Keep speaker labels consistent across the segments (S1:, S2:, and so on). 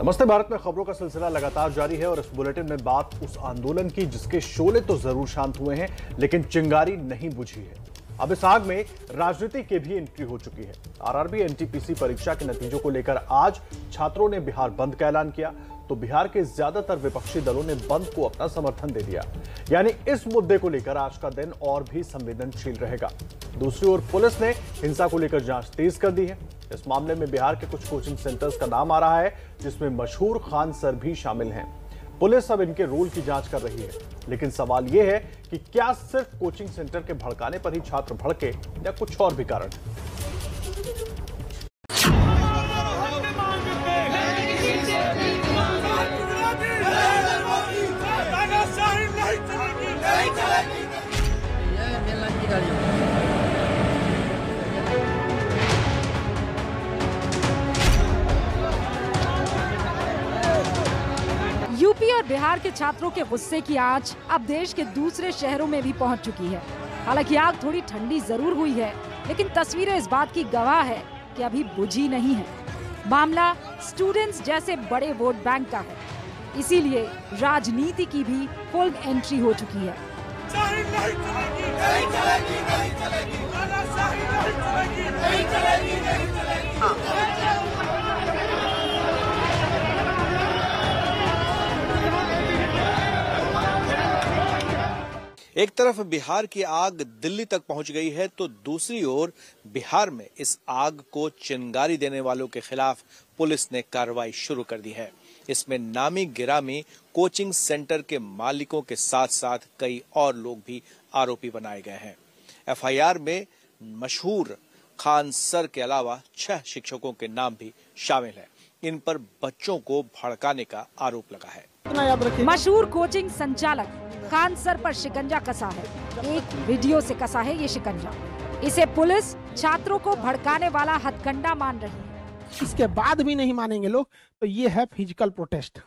S1: नमस्ते भारत में खबरों का सिलसिला लगातार जारी है और इस बुलेटिन में बात उस आंदोलन की जिसके शोले तो जरूर शांत हुए हैं लेकिन चिंगारी नहीं बुझी है। अब इस आग में राजनीति की भी एंट्री हो चुकी है। आरआरबी एनटीपीसी परीक्षा के नतीजों को लेकर आज छात्रों ने बिहार बंद का ऐलान किया तो बिहार के ज्यादातर विपक्षी दलों ने बंद को अपना समर्थन दे दिया। यानी इस मुद्दे को लेकर आज का दिन और भी संवेदनशील रहेगा। दूसरी ओर पुलिस ने हिंसा को लेकर जांच तेज कर दी है। इस मामले में बिहार के कुछ कोचिंग सेंटर्स का नाम आ रहा है जिसमें मशहूर खान सर भी शामिल हैं। पुलिस अब इनके रोल की जांच कर रही है, लेकिन सवाल यह है कि क्या सिर्फ कोचिंग सेंटर के भड़काने पर ही छात्र भड़के या कुछ और भी कारण है।
S2: यूपी और बिहार के छात्रों के गुस्से की आंच अब देश के दूसरे शहरों में भी पहुंच चुकी है। हालांकि आग थोड़ी ठंडी जरूर हुई है, लेकिन तस्वीरें इस बात की गवाह है कि अभी बुझी नहीं है। मामला स्टूडेंट्स जैसे बड़े वोट बैंक का है, इसीलिए राजनीति की भी फुल एंट्री हो चुकी है।
S3: एक तरफ बिहार की आग दिल्ली तक पहुंच गई है तो दूसरी ओर बिहार में इस आग को चिंगारी देने वालों के खिलाफ पुलिस ने कार्रवाई शुरू कर दी है। इसमें नामी गिरामी कोचिंग सेंटर के मालिकों के साथ साथ कई और लोग भी आरोपी बनाए गए हैं। एफआईआर में मशहूर खान सर के अलावा 6 शिक्षकों के नाम भी शामिल हैं। इन पर बच्चों को भड़काने का आरोप लगा है।
S2: मशहूर कोचिंग संचालक खान सर पर शिकंजा कसा है। एक वीडियो से कसा है ये शिकंजा। इसे पुलिस छात्रों को भड़काने वाला हथकंडा मान रही है।
S4: इसके बाद भी नहीं मानेंगे लोग तो ये है फिजिकल प्रोटेस्ट।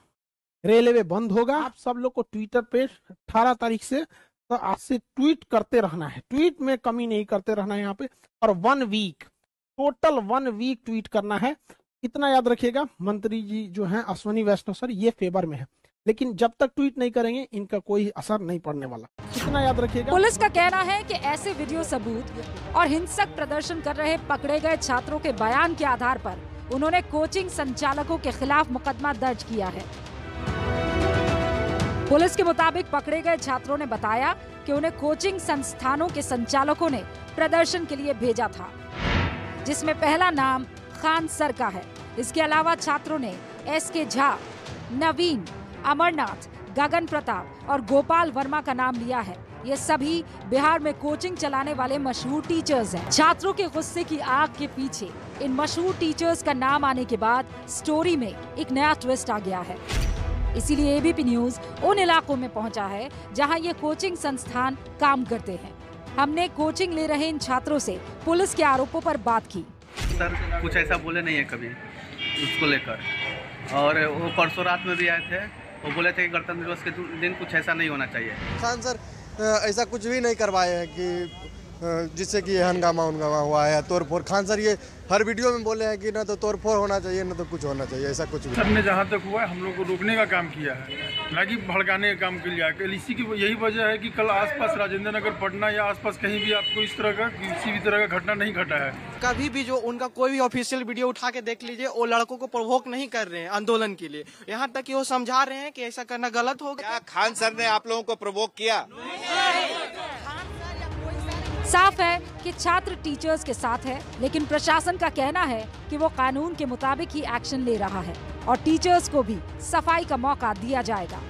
S4: रेलवे बंद होगा। आप सब लोग को ट्विटर पे 18 तारीख से तो आज से ट्वीट करते रहना है। ट्वीट में कमी नहीं करते रहना है यहाँ पे। और 1 वीक टोटल 1 वीक ट्वीट करना है। इतना याद रखिएगा, मंत्री जी जो हैं अश्विनी वैष्णव सर ये फेवर में है, लेकिन जब तक ट्वीट नहीं करेंगे इनका कोई असर नहीं पड़ने वाला। इतना याद रखिएगा।
S2: पुलिस का कहना है कि ऐसे वीडियो सबूत और हिंसक प्रदर्शन कर रहे पकड़े गए छात्रों के बयान के आधार पर उन्होंने कोचिंग संचालकों के खिलाफ मुकदमा दर्ज किया है। पुलिस के मुताबिक पकड़े गए छात्रों ने बताया कि उन्हें कोचिंग संस्थानों के संचालकों ने प्रदर्शन के लिए भेजा था, जिसमें पहला नाम खान सर का है। इसके अलावा छात्रों ने SK झा, नवीन, अमरनाथ, गगन प्रताप और गोपाल वर्मा का नाम लिया है। ये सभी बिहार में कोचिंग चलाने वाले मशहूर टीचर्स हैं। छात्रों के गुस्से की आग के पीछे इन मशहूर टीचर्स का नाम आने के बाद स्टोरी में एक नया ट्विस्ट आ गया है। इसीलिए ABP न्यूज उन इलाकों में पहुंचा है जहां ये कोचिंग संस्थान काम करते हैं। हमने कोचिंग ले रहे इन छात्रों से पुलिस के आरोपों पर बात की।
S5: सर कुछ ऐसा बोले नहीं है कभी उसको लेकर, और वो परसों रात में भी आए थे। वो बोले थे कि गणतंत्र दिवस के दिन कुछ ऐसा नहीं होना चाहिए।
S6: खान सर ऐसा कुछ भी नहीं करवाए हैं कि जिससे कि हंगामा हुआ है, तोड़ फोड़। खान सर ये हर वीडियो में बोले हैं कि ना तो तोड़ फोड़ होना चाहिए ना तो कुछ होना चाहिए। ऐसा कुछ भी
S7: सर ने जहाँ तक हुआ है हम लोग को रोकने का काम किया है, ना कि भड़काने का काम किया है। इसी की यही वजह है कि कल आसपास राजेंद्र नगर पटना या आसपास कहीं भी आपको इस तरह का किसी भी तरह का घटना नहीं घटा है।
S8: कभी भी जो उनका कोई भी ऑफिशियल वीडियो उठा के देख लीजिए, वो लड़कों को प्रोवोक नहीं कर रहे हैं आंदोलन के लिए। यहाँ तक कि वो समझा रहे हैं कि ऐसा करना गलत होगा।
S3: क्या खान सर ने आप लोगों को प्रोवोक किया?
S2: साफ है कि छात्र टीचर्स के साथ है, लेकिन प्रशासन का कहना है कि वो कानून के मुताबिक ही एक्शन ले रहा है और टीचर्स को भी सफाई का मौका दिया जाएगा।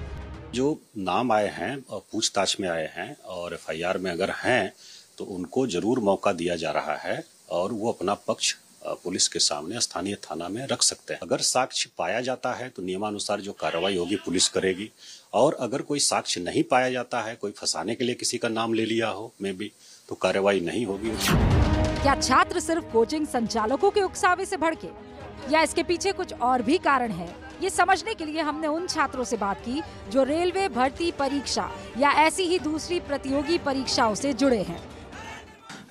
S9: जो नाम आए हैं और पूछताछ में आए हैं और FIR में अगर हैं तो उनको जरूर मौका दिया जा रहा है और वो अपना पक्ष पुलिस के सामने स्थानीय थाना में रख सकते हैं। अगर साक्ष्य पाया जाता है तो नियमानुसार जो कार्रवाई होगी पुलिस करेगी, और अगर कोई साक्ष्य नहीं पाया जाता है, कोई फंसाने के लिए किसी का नाम ले लिया हो में भी, तो कार्रवाई नहीं होगी।
S2: क्या छात्र सिर्फ कोचिंग संचालकों के उकसावे से भड़के या इसके पीछे कुछ और भी कारण है? ये समझने के लिए हमने उन छात्रों से बात की जो रेलवे भर्ती परीक्षा या ऐसी ही दूसरी प्रतियोगी परीक्षाओं से जुड़े हैं।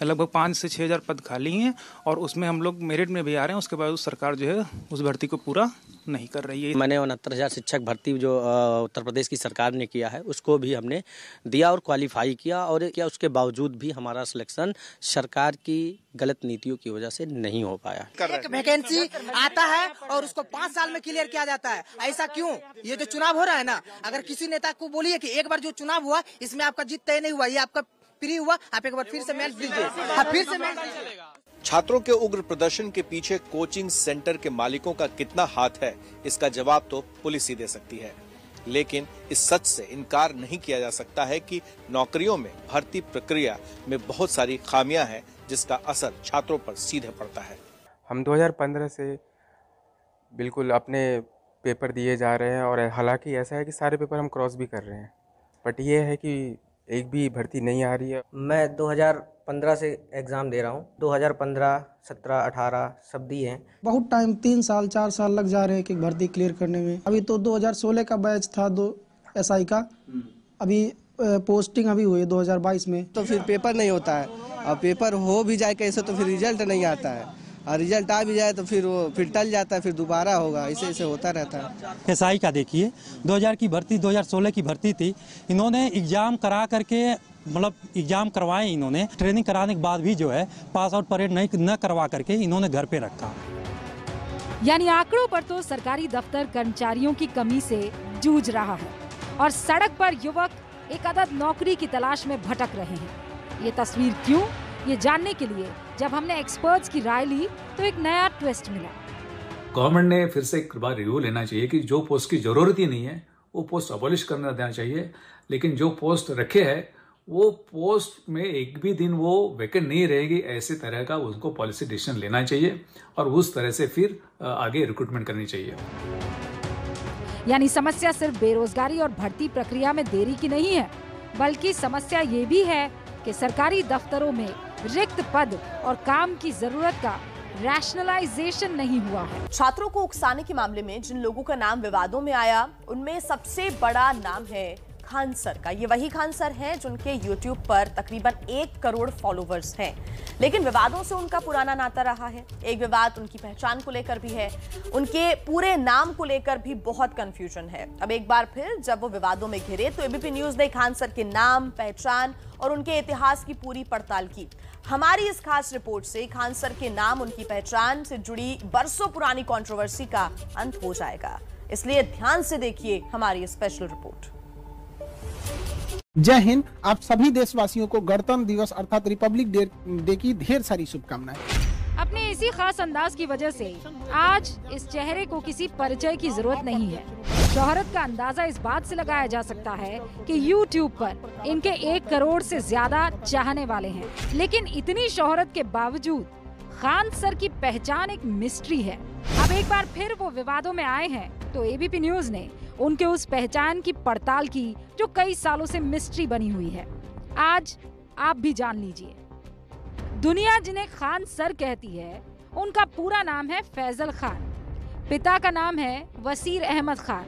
S10: लगभग 5 से 6 हज़ार पद खाली हैं और उसमें हम लोग मेरिट में भी आ रहे हैं। उसके बाद सरकार जो है उस भर्ती को पूरा नहीं कर रही है।
S11: मैंने 69,000 शिक्षक भर्ती जो उत्तर प्रदेश की सरकार ने किया है उसको भी हमने दिया और क्वालिफाई किया, और क्या उसके बावजूद भी हमारा सिलेक्शन सरकार की गलत नीतियों की वजह से नहीं हो पाया।
S12: एक वैकेंसी आता है और उसको 5 साल में क्लियर किया जाता है, ऐसा क्यों? ये जो चुनाव हो रहा है ना, अगर किसी नेता को बोलिए कि एक बार जो चुनाव हुआ इसमें आपका जीत तय नहीं हुआ, ये आपका फ्री हुआ, आप एक बार फिर से मेंस दीजिए, फिर से मेंस चलेगा।
S3: छात्रों के उग्र प्रदर्शन के पीछे कोचिंग सेंटर के मालिकों का कितना हाथ है, इसका जवाब तो पुलिस ही दे सकती है। लेकिन इस सच से इनकार नहीं किया जा सकता है कि नौकरियों में भर्ती प्रक्रिया में बहुत सारी खामियां हैं, जिसका असर छात्रों पर सीधे पड़ता है।
S13: हम 2015 से बिल्कुल अपने पेपर दिए जा रहे हैं, और हालांकि ऐसा है कि सारे पेपर हम क्रॉस भी कर रहे हैं, बट ये है कि एक भी भर्ती नहीं आ रही है।
S14: मैं 2015 से एग्ज़ाम दे रहा हूँ, 2015, 17, 18 सब दिए हैं।
S15: बहुत टाइम 3 साल 4 साल लग जा रहे हैं कि भर्ती क्लियर करने में। अभी तो 2016 का बैच था SI का, अभी पोस्टिंग अभी हुई 2022 में।
S16: तो फिर पेपर नहीं होता है, और पेपर हो भी जाए कैसे तो फिर रिजल्ट नहीं आता है, और रिजल्ट आ भी जाए तो फिर वो फिर टल जाता है, फिर दोबारा होगा, ऐसे होता रहता है।
S17: SI का देखिए 2000 की भर्ती 2016 की भर्ती थी, इन्होंने एग्जाम करा करके मतलब एग्जाम करवाए, इन्होंने ट्रेनिंग कराने के बाद भी जो है पास आउट परेड न करवा करके इन्होंने घर पे रखा।
S2: यानी आंकड़ों पर तो सरकारी दफ्तर कर्मचारियों की कमी से जूझ रहा है और सड़क पर युवक एक अदद नौकरी की तलाश में भटक रहे हैं। ये तस्वीर क्यों, ये जानने के लिए जब हमने एक्सपर्ट्स की राय ली तो एक नया ट्विस्ट मिला।
S18: गवर्नमेंट ने फिर से एक बार रिव्यू लेना चाहिए कि जो पोस्ट की जरूरत ही नहीं है वो पोस्ट अबॉलिश करना देना चाहिए, लेकिन जो पोस्ट रखे है वो पोस्ट में एक भी दिन वो वैकेंट नहीं रहेगी, ऐसे तरह का उनको पॉलिसी डिसीजन लेना चाहिए और उस तरह से फिर आगे रिक्रूटमेंट करनी चाहिए।
S2: यानी समस्या सिर्फ बेरोजगारी और भर्ती प्रक्रिया में देरी की नहीं है, बल्कि समस्या ये भी है कि सरकारी दफ्तरों में रिक्त पद और काम की जरूरत का रैशनलाइजेशन नहीं हुआ है।
S19: छात्रों को उकसाने के मामले में जिन लोगों का नाम विवादों में आया, उनमें सबसे बड़ा नाम है खान सर का। ये वही खान सर हैं जिनके YouTube पर तकरीबन 1 करोड़ फॉलोवर्स हैं, लेकिन विवादों से उनका पुराना नाता रहा है। एक विवाद उनकी पहचान को लेकर भी है, उनके पूरे नाम को लेकर भी बहुत कंफ्यूजन है। अब एक बार फिर जब वो विवादों में घिरे तो एबीपी न्यूज ने खान सर के नाम, पहचान और उनके इतिहास की पूरी पड़ताल की। हमारी इस खास रिपोर्ट से खान सर के नाम, उनकी पहचान से जुड़ी बरसों पुरानी कंट्रोवर्सी का अंत हो जाएगा, इसलिए ध्यान से देखिए हमारी स्पेशल रिपोर्ट।
S4: जय हिंद। आप सभी देशवासियों को गणतंत्र दिवस अर्थात रिपब्लिक डे की ढेर सारी शुभकामनाएं।
S2: अपने इसी खास अंदाज की वजह से आज इस चेहरे को किसी परिचय की जरूरत नहीं है। शोहरत का अंदाजा इस बात से लगाया जा सकता है कि YouTube पर इनके 1 करोड़ से ज्यादा चाहने वाले हैं, लेकिन इतनी शोहरत के बावजूद खान सर की पहचान एक मिस्ट्री है। अब एक बार फिर वो विवादों में आए हैं तो एबीपी न्यूज ने उनके उस पहचान की पड़ताल की जो कई सालों से मिस्ट्री बनी हुई है। आज आप भी जान लीजिए। दुनिया जिन्हें खान सर कहती है उनका पूरा नाम है फैजल खान, पिता का नाम है वसीर अहमद खान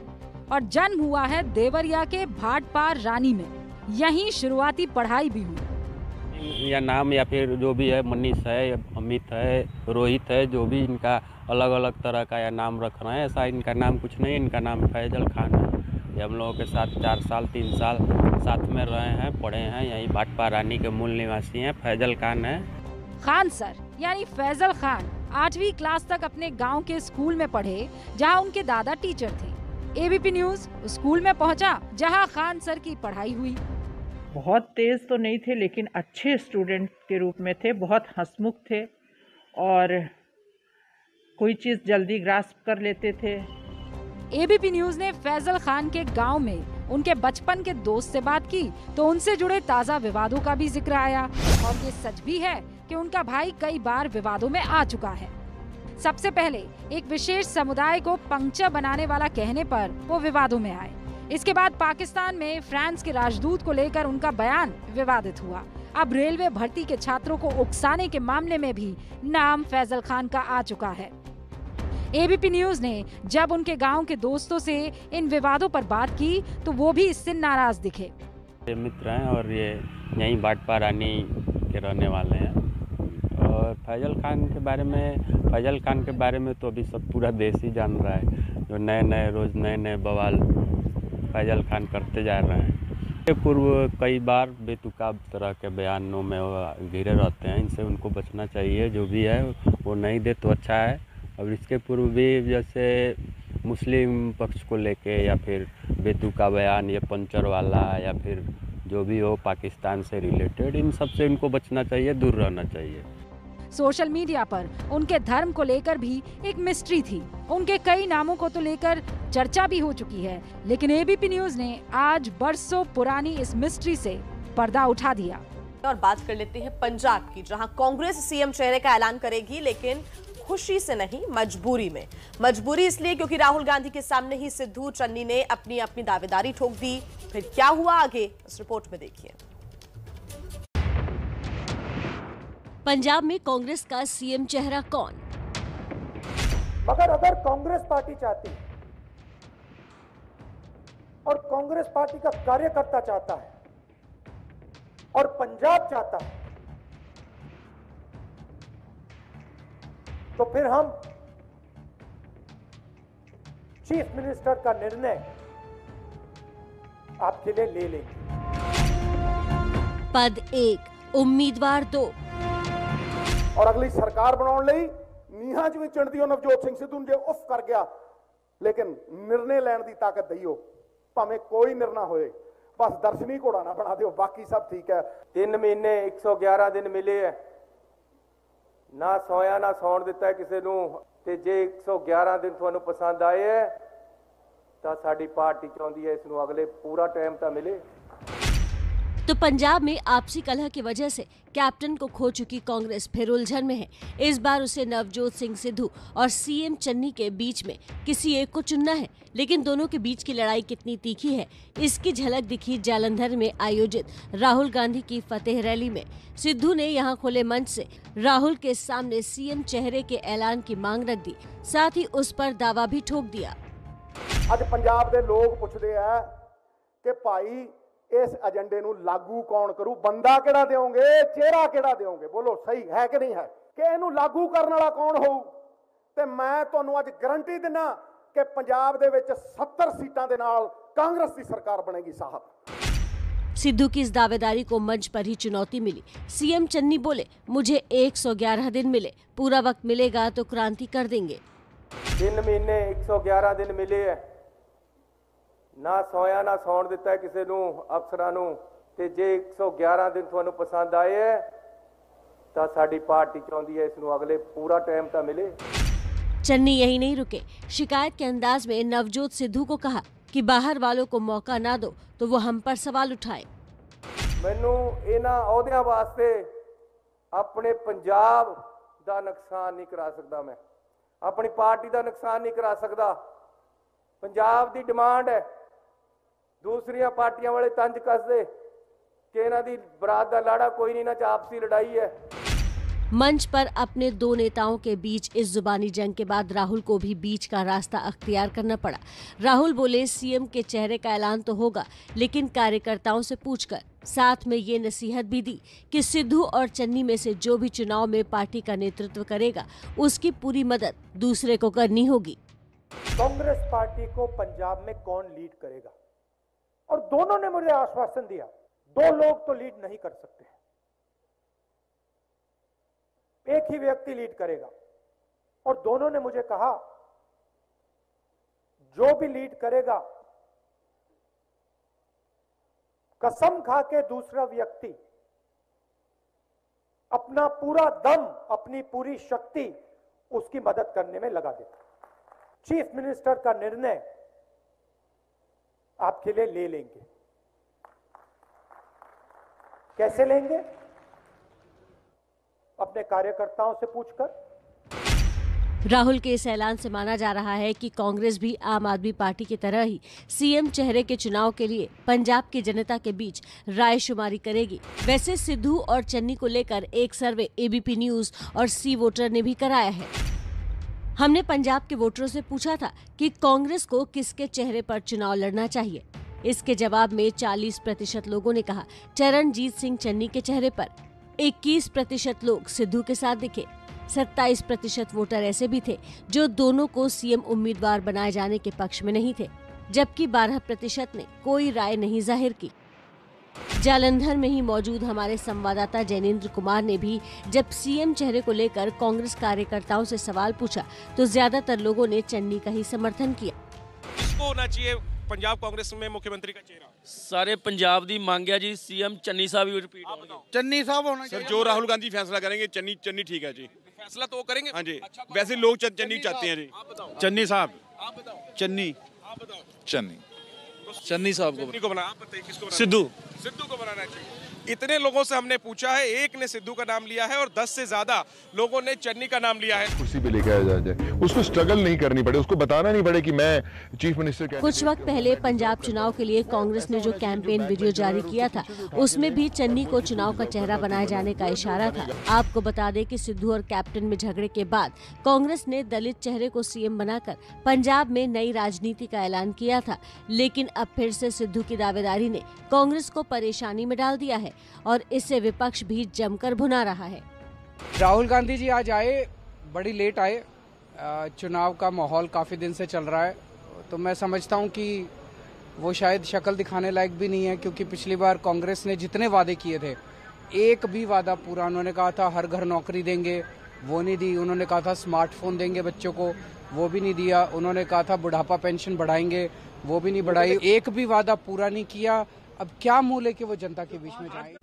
S2: और जन्म हुआ है देवरिया के भाटपार रानी में। यहीं शुरुआती पढ़ाई भी हुई।
S20: या नाम या फिर जो भी है, मनीष है, अमित है, रोहित है, जो भी इनका अलग अलग तरह का या नाम रख रहे हैं, ऐसा इनका नाम कुछ नहीं। इनका नाम फैजल खान है। ये हम लोगों के साथ 4 साल 3 साल साथ में रहे हैं, पढ़े हैं, यहीं भाटपार रानी के मूल निवासी हैं। फैजल खान है।
S2: खान सर यानी फैजल खान 8वीं क्लास तक अपने गांव के स्कूल में पढ़े, जहां उनके दादा टीचर थे। एबीपी न्यूज स्कूल में पहुंचा जहां खान सर की पढ़ाई हुई।
S21: बहुत तेज तो नहीं थे, लेकिन अच्छे स्टूडेंट के रूप में थे, बहुत हंसमुख थे और कोई चीज जल्दी ग्रास्प कर लेते थे।
S2: एबीपी न्यूज ने फैजल खान के गांव में उनके बचपन के दोस्त से बात की तो उनसे जुड़े ताजा विवादों का भी जिक्र आया और ये सच भी है कि उनका भाई कई बार विवादों में आ चुका है। सबसे पहले एक विशेष समुदाय को पंक्चर बनाने वाला कहने पर वो विवादों में आए। इसके बाद पाकिस्तान में फ्रांस के राजदूत को लेकर उनका बयान विवादित हुआ। अब रेलवे भर्ती के छात्रों को उकसाने के मामले में भी नाम फैजल खान का आ चुका है। एबीपी न्यूज ने जब उनके गांव के दोस्तों से इन विवादों पर बात की तो वो भी इससे नाराज दिखे।
S20: मित्र हैं और ये यहीं भाटपार रानी के रहने वाले हैं। और फैजल खान के बारे में तो अभी सब पूरा देश ही जान रहा है, जो रोज़ नए बवाल फैजल खान करते जा रहे हैं। इसके पूर्व कई बार बेतुकाब तरह के बयानों में घिरे रहते हैं, इनसे उनको बचना चाहिए। जो भी है वो नहीं दे तो अच्छा है। और इसके पूर्व भी जैसे मुस्लिम पक्ष को लेके या फिर बेतुका बयान या पंचर वाला या फिर जो भी हो पाकिस्तान से रिलेटेड, इन सब से इनको बचना चाहिए, दूर रहना चाहिए।
S2: सोशल मीडिया पर उनके धर्म को लेकर भी एक मिस्ट्री थी। उनके कई नामों को तो लेकर चर्चा भी हो चुकी है, लेकिन एबीपी न्यूज ने आज बरसों पुरानी इस मिस्ट्री से पर्दा उठा दिया।
S19: और बात कर लेते हैं पंजाब की, जहां कांग्रेस सीएम चेहरे का ऐलान करेगी, लेकिन खुशी से नहीं, मजबूरी में। मजबूरी इसलिए क्योंकि राहुल गांधी के सामने ही सिद्धू चन्नी ने अपनी दावेदारी ठोक दी। फिर क्या हुआ आगे, इस रिपोर्ट में देखिए।
S1: पंजाब में कांग्रेस का सीएम चेहरा कौन?
S22: मगर अगर कांग्रेस पार्टी चाहती है और कांग्रेस पार्टी का कार्यकर्ता चाहता है और पंजाब चाहता है, तो फिर हम चीफ मिनिस्टर का निर्णय आपके लिए ले लेंगे।
S1: पद 1, उम्मीदवार 2।
S22: और अगली सरकार बनाने ਲਈ ਨੀਹਾਂ 'ਚ ਵੀ ਚਿਣਦੀ ਉਹ ਨਵਜੋਤ ਸਿੰਘ ਸਿੱਧੂ ਨੂੰ ਜੇ ਉਫ ਕਰ ਗਿਆ, ਲੇਕਿਨ ਨਿਰਣੇ ਲੈਣ ਦੀ ਤਾਕਤ ਦਈਓ, ਭਾਵੇਂ ਕੋਈ ਨਿਰਣਾ ਹੋਏ, ਬਸ ਦਰਸ਼ਨੀ ਘੋੜਾ ਨਾ ਬਣਾ ਦਿਓ, ਬਾਕੀ ਸਭ ਠੀਕ ਹੈ।
S23: 3 ਮਹੀਨੇ 111 ਦਿਨ ਮਿਲੇ ਹੈ, ਨਾ ਸੋਇਆ ਨਾ ਸੌਣ ਦਿੱਤਾ ਕਿਸੇ ਨੂੰ, ਤੇ ਜੇ 111 ਦਿਨ ਤੁਹਾਨੂੰ ਪਸੰਦ ਆਏ ਹੈ ਤਾਂ ਸਾਡੀ ਪਾਰਟੀ ਚਾਹੁੰਦੀ ਹੈ ਇਸ ਨੂੰ ਅਗਲੇ पूरा टाइम ਤਾਂ मिले।
S1: तो पंजाब में आपसी कलह की वजह से कैप्टन को खो चुकी कांग्रेस फिर उलझन में है। इस बार उसे नवजोत सिंह सिद्धू और सीएम चन्नी के बीच में किसी एक को चुनना है, लेकिन दोनों के बीच की लड़ाई कितनी तीखी है, इसकी झलक दिखी जालंधर में आयोजित राहुल गांधी की फतेह रैली में। सिद्धू ने यहां खुले मंच से राहुल के सामने सीएम चेहरे के ऐलान की मांग रख दी, साथ ही उस पर दावा भी ठोक दिया।
S22: ਅੱਜ ਪੰਜਾਬ ਦੇ ਲੋਕ ਪੁੱਛਦੇ ਆ ਕਿ ਭਾਈ ਇਸ ਏਜੰਡੇ ਨੂੰ ਲਾਗੂ ਕੌਣ ਕਰੂ, ਬੰਦਾ ਕਿਹੜਾ ਦਿਓਗੇ, ਚਿਹਰਾ ਕਿਹੜਾ ਦਿਓਗੇ, ਬੋਲੋ ਸਹੀ ਹੈ ਕਿ ਨਹੀਂ ਹੈ, ਕਿ ਇਹਨੂੰ ਲਾਗੂ ਕਰਨ ਵਾਲਾ ਕੌਣ ਹੋਊ। ਤੇ ਮੈਂ ਤੁਹਾਨੂੰ ਅੱਜ ਗਾਰੰਟੀ ਦਿੰਦਾ ਕਿ ਪੰਜਾਬ ਦੇ ਵਿੱਚ 70 ਸੀਟਾਂ ਦੇ ਨਾਲ ਕਾਂਗਰਸ ਦੀ ਸਰਕਾਰ ਬਣੇਗੀ साहब।
S1: सिद्धू की इस दावेदारी को मंच पर ही चुनौती मिली। सीएम चन्नी बोले, मुझे 111 दिन मिले, पूरा वक्त मिलेगा तो क्रांति कर देंगे।
S23: 3 ਮਹੀਨੇ 111 ਦਿਨ ਮਿਲੇ ਹੈ, ਨਾ ਸੋਇਆ ਨਾ ਸੌਣ ਦਿੱਤਾ ਕਿਸੇ ਨੂੰ, ਅਫਸਰਾਂ ਨੂੰ, ਤੇ ਜੇ 111 ਦਿਨ ਤੁਹਾਨੂੰ ਪਸੰਦ ਆਏ ਹੈ ਤਾਂ ਸਾਡੀ ਪਾਰਟੀ ਚਾਹੁੰਦੀ ਹੈ ਇਸ ਨੂੰ ਅਗਲੇ पूरा टाइम ਤਾਂ मिले।
S1: चन्नी यही नहीं रुके, शिकायत के अंदाज में नवजोत सिद्धू को कहा कि बाहर वालों को मौका ना दो तो वो हम पर सवाल उठाए।
S23: ਮੈਨੂੰ ਇਹਨਾਂ ਅਹੁਦਿਆਂ ਵਾਸਤੇ ਆਪਣੇ ਪੰਜਾਬ ਦਾ ਨੁਕਸਾਨ ਨਹੀਂ ਕਰਾ ਸਕਦਾ, ਮੈਂ अपनी पार्टी का नुकसान नहीं करा सकता। पंजाब की डिमांड है, दूसरिया पार्टियां वाले तंज कसदे कि इन्हां दी बरात दा लाड़ा कोई नहीं, ना आपसी लड़ाई है।
S1: मंच पर अपने दो नेताओं के बीच इस जुबानी जंग के बाद राहुल को भी बीच का रास्ता अख्तियार करना पड़ा। राहुल बोले, सीएम के चेहरे का ऐलान तो होगा, लेकिन कार्यकर्ताओं से पूछकर। साथ में ये नसीहत भी दी कि सिद्धू और चन्नी में से जो भी चुनाव में पार्टी का नेतृत्व करेगा, उसकी पूरी मदद दूसरे को करनी होगी।
S22: कांग्रेस पार्टी को पंजाब में कौन लीड करेगा, और दोनों ने मुझे आश्वासन दिया, 2 लोग तो लीड नहीं कर सकते, एक ही व्यक्ति लीड करेगा। और दोनों ने मुझे कहा, जो भी लीड करेगा कसम खा के दूसरा व्यक्ति अपना पूरा दम, अपनी पूरी शक्ति उसकी मदद करने में लगा देगा। चीफ मिनिस्टर का निर्णय आपके लिए ले लेंगे। कैसे लेंगे? अपने कार्यकर्ताओं से पूछकर।
S1: राहुल के इस ऐलान से माना जा रहा है कि कांग्रेस भी आम आदमी पार्टी की तरह ही सीएम चेहरे के चुनाव के लिए पंजाब की जनता के बीच रायशुमारी करेगी। वैसे सिद्धू और चन्नी को लेकर एक सर्वे एबीपी न्यूज और सी वोटर ने भी कराया है। हमने पंजाब के वोटरों से पूछा था कि कांग्रेस को किसके चेहरे पर चुनाव लड़ना चाहिए। इसके जवाब में 40% लोगों ने कहा चरणजीत सिंह चन्नी के चेहरे पर, 21% लोग सिद्धू के साथ दिखे। 27% वोटर ऐसे भी थे जो दोनों को सीएम उम्मीदवार बनाए जाने के पक्ष में नहीं थे, जबकि 12% ने कोई राय नहीं जाहिर की। जालंधर में ही मौजूद हमारे संवाददाता जैनेन्द्र कुमार ने भी जब सीएम चेहरे को लेकर कांग्रेस कार्यकर्ताओं से सवाल पूछा तो ज्यादातर लोगों ने चन्नी का ही समर्थन किया।
S5: किसको होना चाहिए पंजाब कांग्रेस में मुख्यमंत्री का चेहरा?
S6: सारे पंजाब दी मांग है जी, सीएम चन्नी साहब ही रिपीट होंगे।
S5: चन्नी साहब होना चाहिए। सर जो राहुल गांधी फैसला करेंगे चन्नी ठीक है जी। फैसला तो करेंगे। हाँ जी, वैसे लोग चन्नी चाहते हैं जी। चन्नी साहब। चन्नी साहब को बना। आप बताइए किसको? सिद्धू को बनाना चाहिए। इतने लोगों से हमने पूछा है, एक ने सिद्धू का नाम लिया है और 10 से ज्यादा लोगों ने चन्नी का नाम लिया है।
S7: कुर्सी पे लेके आया जाए, उसको स्ट्रगल नहीं करनी पड़े, उसको बताना नहीं पड़े कि मैं चीफ मिनिस्टर।
S1: कुछ वक्त पहले पंजाब चुनाव के लिए कांग्रेस ने जो कैंपेन वीडियो जारी किया था, उसमें भी चन्नी को चुनाव का चेहरा बनाए जाने का इशारा था। आपको बता दें कि सिद्धू और कैप्टन में झगड़े के बाद कांग्रेस ने दलित चेहरे को सीएम बनाकर पंजाब में नई राजनीति का ऐलान किया था, लेकिन अब फिर से सिद्धू की दावेदारी ने कांग्रेस को परेशानी में डाल दिया है और इससे विपक्ष भी जमकर भुना रहा है।
S24: राहुल गांधी जी आज आए, बड़ी लेट आए। चुनाव का माहौल काफी दिन से चल रहा है, तो मैं समझता हूं कि वो शायद शक्ल दिखाने लायक भी नहीं है, क्योंकि पिछली बार कांग्रेस ने जितने वादे किए थे एक भी वादा पूरा। उन्होंने कहा था हर घर नौकरी देंगे, वो नहीं दी। उन्होंने कहा था स्मार्टफोन देंगे बच्चों को, वो भी नहीं दिया। उन्होंने कहा था बुढ़ापा पेंशन बढ़ाएंगे, वो भी नहीं बढ़ाई। एक भी वादा पूरा नहीं किया। अब क्या मूल है कि वो जनता के बीच में जाए।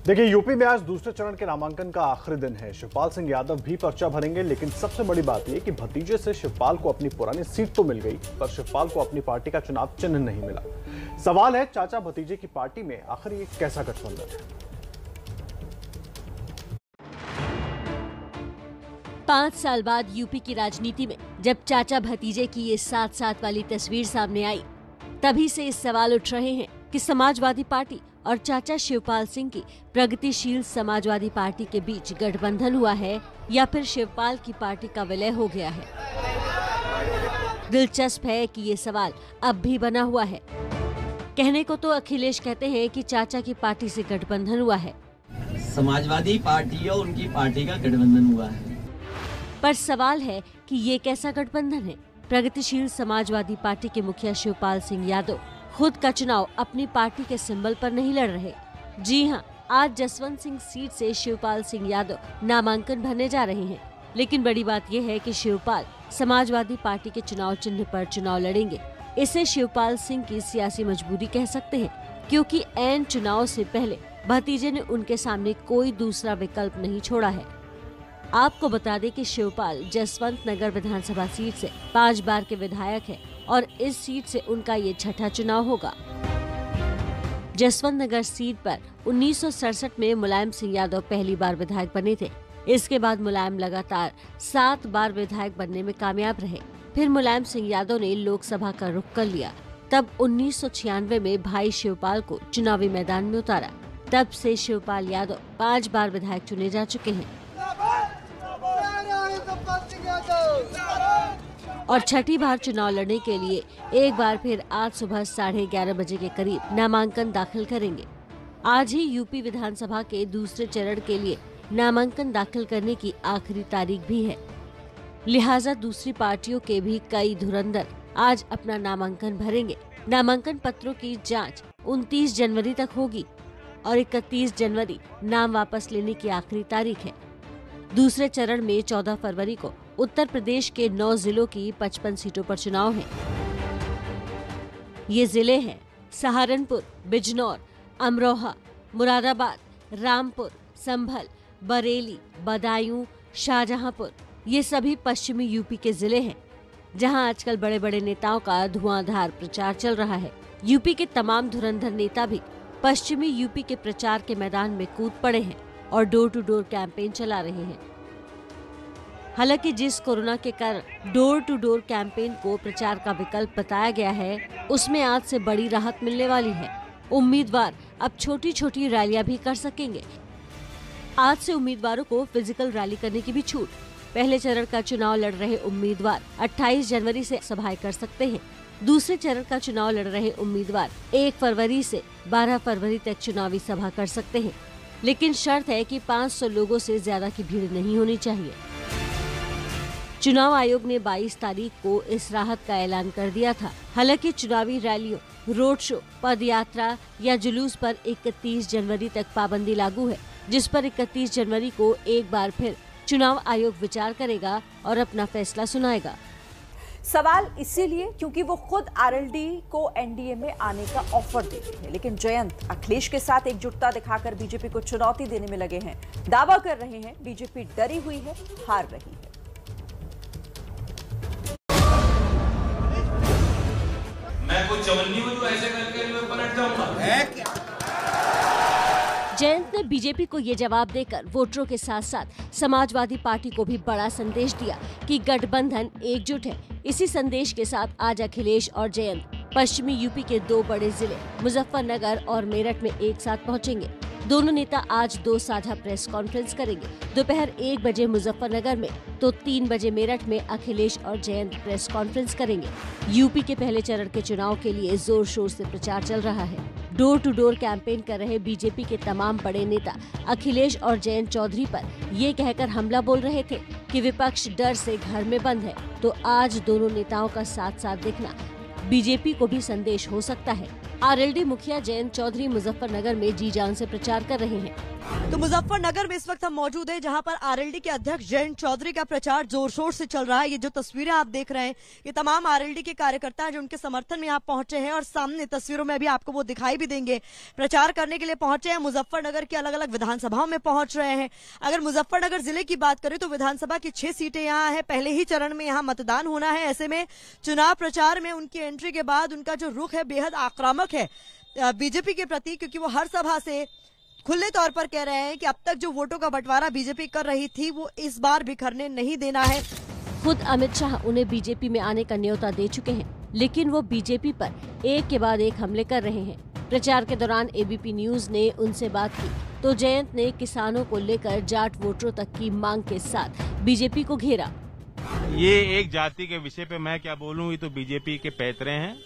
S25: देखिए, यूपी में आज दूसरे चरण के नामांकन का आखिरी दिन है। शिवपाल सिंह यादव भी पर्चा भरेंगे, लेकिन सबसे बड़ी बात यह कि भतीजे से शिवपाल को अपनी पुरानी सीट तो मिल गई, पर शिवपाल को अपनी पार्टी का चुनाव चिन्ह नहीं मिला। सवाल है, चाचा भतीजे की पार्टी में आखिर ये कैसा गठबंधन है?
S1: 5 साल बाद यूपी की राजनीति में जब चाचा भतीजे की ये साथ वाली तस्वीर सामने आई, तभी से इस सवाल उठ रहे हैं कि समाजवादी पार्टी और चाचा शिवपाल सिंह की प्रगतिशील समाजवादी पार्टी के बीच गठबंधन हुआ है या फिर शिवपाल की पार्टी का विलय हो गया है। दिलचस्प है कि ये सवाल अब भी बना हुआ है। कहने को तो अखिलेश कहते हैं कि चाचा की पार्टी से गठबंधन हुआ है,
S26: समाजवादी पार्टी और उनकी पार्टी का गठबंधन हुआ है,
S1: पर सवाल है कि ये कैसा गठबंधन है। प्रगतिशील समाजवादी पार्टी के मुखिया शिवपाल सिंह यादव खुद का चुनाव अपनी पार्टी के सिंबल पर नहीं लड़ रहे। जी हां, आज जसवंत सिंह सीट से शिवपाल सिंह यादव नामांकन भरने जा रहे हैं, लेकिन बड़ी बात यह है कि शिवपाल समाजवादी पार्टी के चुनाव चिन्ह पर चुनाव लड़ेंगे। इसे शिवपाल सिंह की सियासी मजबूरी कह सकते हैं, क्योंकि ऐन चुनाव से पहले भतीजे ने उनके सामने कोई दूसरा विकल्प नहीं छोड़ा है। आपको बता दें कि शिवपाल जसवंत नगर विधानसभा सीट से 5 बार के विधायक है और इस सीट से उनका ये छठा चुनाव होगा। जसवंत नगर सीट पर 1967 में मुलायम सिंह यादव पहली बार विधायक बने थे। इसके बाद मुलायम लगातार 7 बार विधायक बनने में कामयाब रहे। फिर मुलायम सिंह यादव ने लोकसभा का रुख कर लिया। तब 1996 में भाई शिवपाल को चुनावी मैदान में उतारा। तब से शिवपाल यादव 5 बार विधायक चुने जा चुके हैं और छठी बार चुनाव लड़ने के लिए एक बार फिर आज सुबह 11:30 बजे के करीब नामांकन दाखिल करेंगे। आज ही यूपी विधानसभा के दूसरे चरण के लिए नामांकन दाखिल करने की आखिरी तारीख भी है। लिहाजा दूसरी पार्टियों के भी कई धुरंधर आज अपना नामांकन भरेंगे। नामांकन पत्रों की जांच 29 जनवरी तक होगी और 31 जनवरी नाम वापस लेने की आखिरी तारीख है। दूसरे चरण में 14 फरवरी को उत्तर प्रदेश के 9 जिलों की 55 सीटों पर चुनाव है। ये जिले हैं सहारनपुर, बिजनौर, अमरोहा, मुरादाबाद, रामपुर, संभल, बरेली, बदायूं, शाहजहांपुर। ये सभी पश्चिमी यूपी के जिले हैं, जहां आजकल बड़े बड़े नेताओं का धुआंधार प्रचार चल रहा है। यूपी के तमाम धुरंधर नेता भी पश्चिमी यूपी के प्रचार के मैदान में कूद पड़े हैं और डोर टू डोर कैंपेन चला रहे हैं। हालांकि जिस कोरोना के कारण डोर टू डोर कैंपेन को प्रचार का विकल्प बताया गया है, उसमें आज से बड़ी राहत मिलने वाली है। उम्मीदवार अब छोटी छोटी रैलियां भी कर सकेंगे। आज से उम्मीदवारों को फिजिकल रैली करने की भी छूट। पहले चरण का चुनाव लड़ रहे उम्मीदवार 28 जनवरी से सभाएं कर सकते हैं। दूसरे चरण का चुनाव लड़ रहे उम्मीदवार 1 फरवरी से 12 फरवरी तक चुनावी सभा कर सकते हैं। लेकिन शर्त है कि 500 लोगों से ज्यादा की भीड़ नहीं होनी चाहिए। चुनाव आयोग ने 22 तारीख को इस राहत का ऐलान कर दिया था। हालांकि चुनावी रैलियों, रोड शो, पद यात्रा या जुलूस पर 31 जनवरी तक पाबंदी लागू है, जिस पर 31 जनवरी को एक बार फिर चुनाव आयोग विचार करेगा और अपना फैसला सुनाएगा।
S19: सवाल इसीलिए क्योंकि वो खुद आरएलडी को एनडीए में आने का ऑफर देते हैं, लेकिन जयंत अखिलेश के साथ एकजुटता दिखाकर बीजेपी को चुनौती देने में लगे हैं। दावा कर रहे हैं बीजेपी डरी हुई है, हार रही है।
S3: मैं कोई चवन्नी हूं जो ऐसे करके मैं पलट जाऊंगा।
S1: जयंत ने बीजेपी को ये जवाब देकर वोटरों के साथ साथ समाजवादी पार्टी को भी बड़ा संदेश दिया कि गठबंधन एकजुट है। इसी संदेश के साथ आज अखिलेश और जयंत पश्चिमी यूपी के 2 बड़े जिले मुजफ्फरनगर और मेरठ में एक साथ पहुंचेंगे। दोनों नेता आज 2 साझा प्रेस कॉन्फ्रेंस करेंगे। दोपहर 1 बजे मुजफ्फरनगर में तो 3 बजे मेरठ में अखिलेश और जयंत प्रेस कॉन्फ्रेंस करेंगे। यूपी के पहले चरण के चुनाव के लिए जोर शोर से प्रचार चल रहा है। डोर टू डोर कैंपेन कर रहे बीजेपी के तमाम बड़े नेता अखिलेश और जयंत चौधरी पर ये कहकर हमला बोल रहे थे कि विपक्ष डर से घर में बंद है। तो आज दोनों नेताओं का साथ साथ दिखना बीजेपी को भी संदेश हो सकता है। आरएलडी मुखिया जयंत चौधरी मुजफ्फरनगर में जी जान से प्रचार कर रहे हैं।
S8: तो मुजफ्फरनगर में इस वक्त हम मौजूद हैं, जहां पर आरएलडी के अध्यक्ष जयंत चौधरी का प्रचार जोर शोर से चल रहा है। ये जो तस्वीरें आप देख रहे हैं, ये तमाम आरएलडी के कार्यकर्ता हैं जो उनके समर्थन में यहाँ पहुंचे हैं और सामने तस्वीरों में अभी आपको वो दिखाई भी देंगे। प्रचार करने के लिए पहुंचे हैं, मुजफ्फरनगर की अलग अलग विधानसभाओं में पहुंच रहे हैं। अगर मुजफ्फरनगर जिले की बात करें तो विधानसभा की 6 सीटें यहाँ है। पहले ही चरण में यहाँ मतदान होना है। ऐसे में चुनाव प्रचार में उनकी एंट्री के बाद उनका जो रुख है बेहद आक्रामक है बीजेपी के प्रति, क्योंकि वो हर सभा से खुले तौर पर कह रहे हैं कि अब तक जो वोटों का बंटवारा बीजेपी कर रही थी वो इस बार बिखरने नहीं देना है।
S1: खुद अमित शाह उन्हें बीजेपी में आने का न्योता दे चुके हैं, लेकिन वो बीजेपी पर एक के बाद एक हमले कर रहे हैं। प्रचार के दौरान एबीपी न्यूज ने उनसे बात की तो जयंत ने किसानों को लेकर जाट वोटरों तक की मांग के साथ बीजेपी को घेरा।
S9: ये एक जाति के विषय पे मैं क्या बोलूं, ये तो बीजेपी के पैतरे हैं।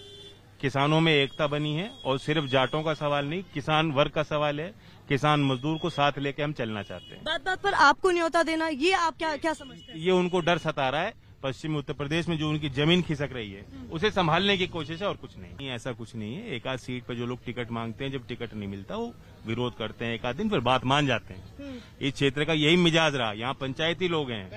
S9: किसानों में एकता बनी है और सिर्फ जाटों का सवाल नहीं, किसान वर्ग का सवाल है। किसान मजदूर को साथ लेके हम चलना चाहते हैं।
S8: बात बात पर आपको न्योता देना, ये आप क्या समझते हैं?
S9: ये उनको डर सता रहा है। पश्चिमी उत्तर प्रदेश में जो उनकी जमीन खिसक रही है उसे संभालने की कोशिश है और कुछ नहीं। ऐसा कुछ नहीं है। एक आध सीट पर जो लोग टिकट मांगते हैं, जब टिकट नहीं मिलता वो विरोध करते हैं, एक आध दिन फिर बात मान जाते हैं। इस क्षेत्र का यही मिजाज रहा। यहाँ पंचायती लोग हैं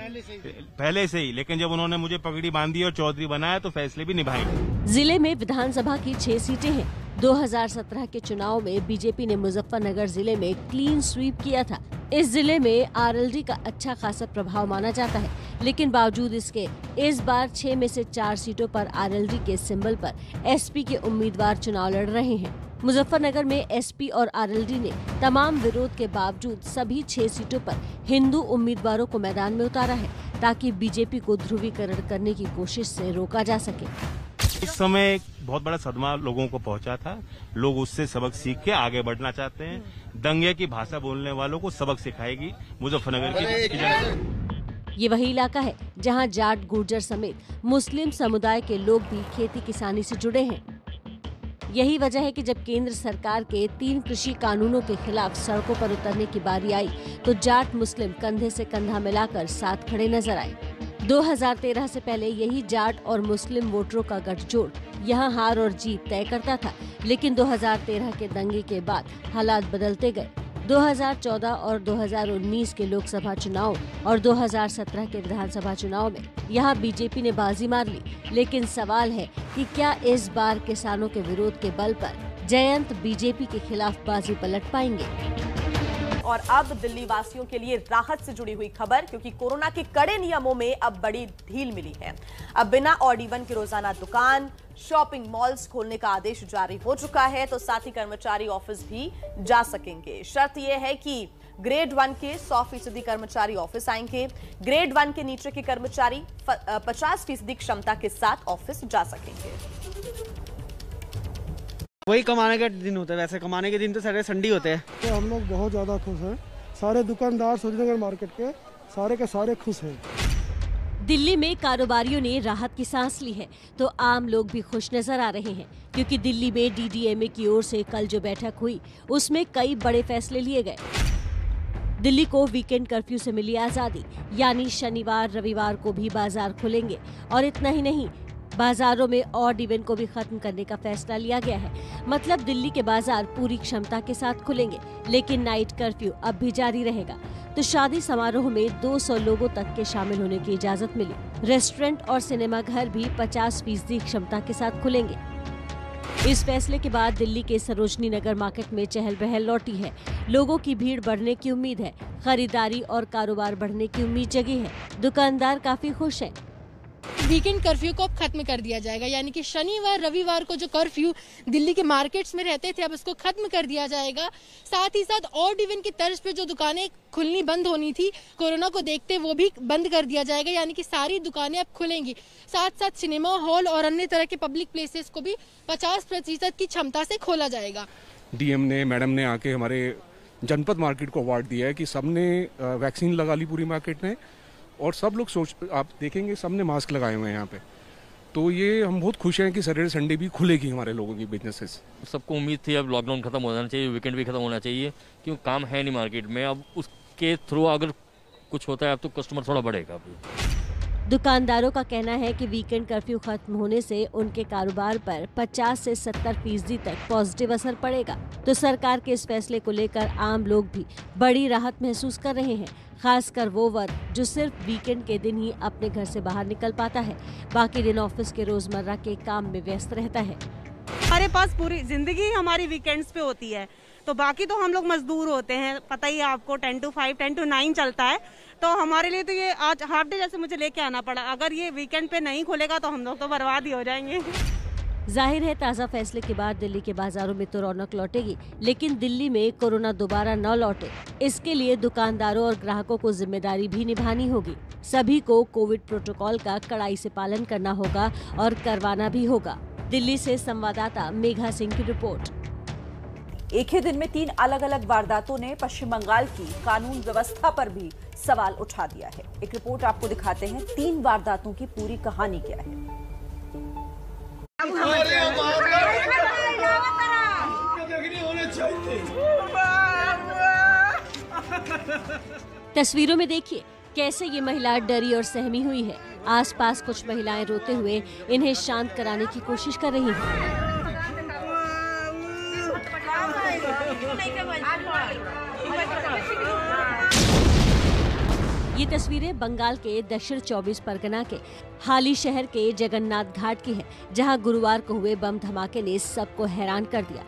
S9: पहले से ही, लेकिन जब उन्होंने मुझे पगड़ी बांधी और चौधरी बनाया तो फैसले भी निभाएंगे।
S1: जिले में विधानसभा की 6 सीटें हैं। 2017 के चुनाव में बीजेपी ने मुजफ्फरनगर जिले में क्लीन स्वीप किया था। इस जिले में आरएलडी का अच्छा खासा प्रभाव माना जाता है, लेकिन बावजूद इसके इस बार 6 में से 4 सीटों पर आरएलडी के सिंबल पर एसपी के उम्मीदवार चुनाव लड़ रहे हैं। मुजफ्फरनगर में एसपी और आरएलडी ने तमाम विरोध के बावजूद सभी 6 सीटों पर हिंदू उम्मीदवारों को मैदान में उतारा है, ताकि बीजेपी को ध्रुवीकरण करने की कोशिश से रोका जा सके।
S9: इस समय एक बहुत बड़ा सदमा लोगों को पहुंचा था। लोग उससे सबक सीख के आगे बढ़ना चाहते हैं। दंगे की भाषा बोलने वालों को सबक सिखाएगी मुजफ्फरनगर की जनता।
S1: ये वही इलाका है जहां जाट, गुर्जर समेत मुस्लिम समुदाय के लोग भी खेती किसानी से जुड़े हैं। यही वजह है कि जब केंद्र सरकार के 3 कृषि कानूनों के खिलाफ सड़कों पर उतरने की बारी आई तो जाट मुस्लिम कंधे से कंधा मिलाकर साथ खड़े नजर आए। 2013 से पहले यही जाट और मुस्लिम वोटरों का गठजोड़ यहां हार और जीत तय करता था, लेकिन 2013 के दंगे के बाद हालात बदलते गए। 2014 और 2019 के लोकसभा चुनाव और 2017 के विधानसभा चुनाव में यहां बीजेपी ने बाजी मार ली, लेकिन सवाल है कि क्या इस बार किसानों के विरोध के बल पर जयंत बीजेपी के खिलाफ बाजी पलट पाएंगे।
S19: और अब दिल्ली वासियों के लिए राहत से जुड़ी हुई खबर, क्योंकि कोरोना के कड़े नियमों में अब बड़ी ढील मिली है। अब बिना ऑड इवन के रोजाना दुकान, शॉपिंग मॉल्स खोलने का आदेश जारी हो चुका है, तो साथ ही कर्मचारी ऑफिस भी जा सकेंगे। शर्त यह है कि ग्रेड 1 के 100% कर्मचारी ऑफिस आएंगे। ग्रेड 1 के नीचे के कर्मचारी 50% क्षमता के साथ ऑफिस जा सकेंगे।
S10: वही कमाने का दिन होता है, वैसे कमाने के दिन तो सारे संडे होते हैं।
S11: तो हम लोग बहुत ज़्यादा खुश हैं। सारे दुकानदार सुरेंद्रनगर मार्केट के सारे खुश हैं।
S1: दिल्ली में कारोबारियों ने राहत की सांस ली है तो आम लोग भी खुश नजर आ रहे हैं, क्योंकि दिल्ली में डीडीएमए की ओर से कल जो बैठक हुई उसमें कई बड़े फैसले लिए गए। दिल्ली को वीकेंड कर्फ्यू से मिली आजादी, यानी शनिवार रविवार को भी बाजार खुलेंगे। और इतना ही नहीं, बाजारों में ऑड इवन को भी खत्म करने का फैसला लिया गया है। मतलब दिल्ली के बाजार पूरी क्षमता के साथ खुलेंगे, लेकिन नाइट कर्फ्यू अब भी जारी रहेगा। तो शादी समारोह में 200 लोगों तक के शामिल होने की इजाजत मिली। रेस्टोरेंट और सिनेमा घर भी 50% क्षमता के साथ खुलेंगे। इस फैसले के बाद दिल्ली के सरोजनी नगर मार्केट में चहल पहल लौटी है। लोगों की भीड़ बढ़ने की उम्मीद है। खरीदारी और कारोबार बढ़ने की उम्मीद जगी है। दुकानदार काफी खुश हैं।
S12: वीकेंड कर्फ्यू को अब खत्म कर दिया जाएगा, यानी कि शनिवार रविवार को जो कर्फ्यू दिल्ली के मार्केट्स में रहते थे अब उसको खत्म कर दिया जाएगा। साथ ही साथ ऑड इवन की तर्ज पे जो दुकानें खुलनी बंद होनी थी कोरोना को देखते, वो भी बंद कर दिया जाएगा, यानी कि सारी दुकानें अब खुलेंगी। साथ साथ सिनेमा हॉल और अन्य तरह के पब्लिक प्लेसेस को भी 50% की क्षमता से खोला जाएगा।
S5: डीएम ने, मैडम ने आके हमारे जनपद मार्केट को अवार्ड दिया है कि सबने वैक्सीन लगा ली पूरी मार्केट में, और सब लोग आप देखेंगे सबने मास्क लगाए हुए हैं यहाँ पे। तो ये हम बहुत खुश हैं कि सैटरडे संडे भी खुलेगी हमारे लोगों की बिजनेसेस।
S6: सबको उम्मीद थी अब लॉकडाउन खत्म हो जाना चाहिए, वीकेंड भी खत्म होना चाहिए, क्योंकि काम है नहीं मार्केट में। अब उसके थ्रू अगर कुछ होता है अब तो कस्टमर थोड़ा बढ़ेगा। अभी
S1: दुकानदारों का कहना है कि वीकेंड कर्फ्यू खत्म होने से उनके कारोबार पर 50 से 70% तक पॉजिटिव असर पड़ेगा। तो सरकार के इस फैसले को लेकर आम लोग भी बड़ी राहत महसूस कर रहे हैं, खासकर वो वर्ग जो सिर्फ वीकेंड के दिन ही अपने घर से बाहर निकल पाता है, बाकी दिन ऑफिस के रोजमर्रा के काम में व्यस्त रहता है।
S13: हमारे पास पूरी जिंदगी हमारी वीकेंड्स पे होती है, तो बाकी तो हम लोग मजदूर होते हैं, पता ही है आपको, 10 to 5, 10 to 9 चलता है। तो हमारे लिए तो ये आज हाफ डे जैसे मुझे लेके आना पड़ा। अगर ये वीकेंड पे नहीं खुलेगा तो हम लोग तो बर्बाद ही हो जाएंगे।
S1: जाहिर है ताज़ा फैसले के बाद दिल्ली के बाजारों में तो रौनक लौटेगी, लेकिन दिल्ली में कोरोना दोबारा न लौटे, इसके लिए दुकानदारों और ग्राहकों को जिम्मेदारी भी निभानी होगी। सभी को कोविड प्रोटोकॉल का कड़ाई से पालन करना होगा और करवाना भी होगा। दिल्ली से संवाददाता मेघा सिंह की रिपोर्ट।
S19: एक ही दिन में 3 अलग अलग वारदातों ने पश्चिम बंगाल की कानून व्यवस्था पर भी सवाल उठा दिया है। एक रिपोर्ट आपको दिखाते हैं 3 वारदातों की पूरी कहानी क्या है।
S1: तस्वीरों में देखिए कैसे ये महिला डरी और सहमी हुई है। आसपास कुछ महिलाएं रोते हुए इन्हें शांत कराने की कोशिश कर रही हैं। ये तस्वीरें बंगाल के दक्षिण 24 परगना के हाली शहर के जगन्नाथ घाट की हैं, जहां गुरुवार को हुए बम धमाके ने सबको हैरान कर दिया।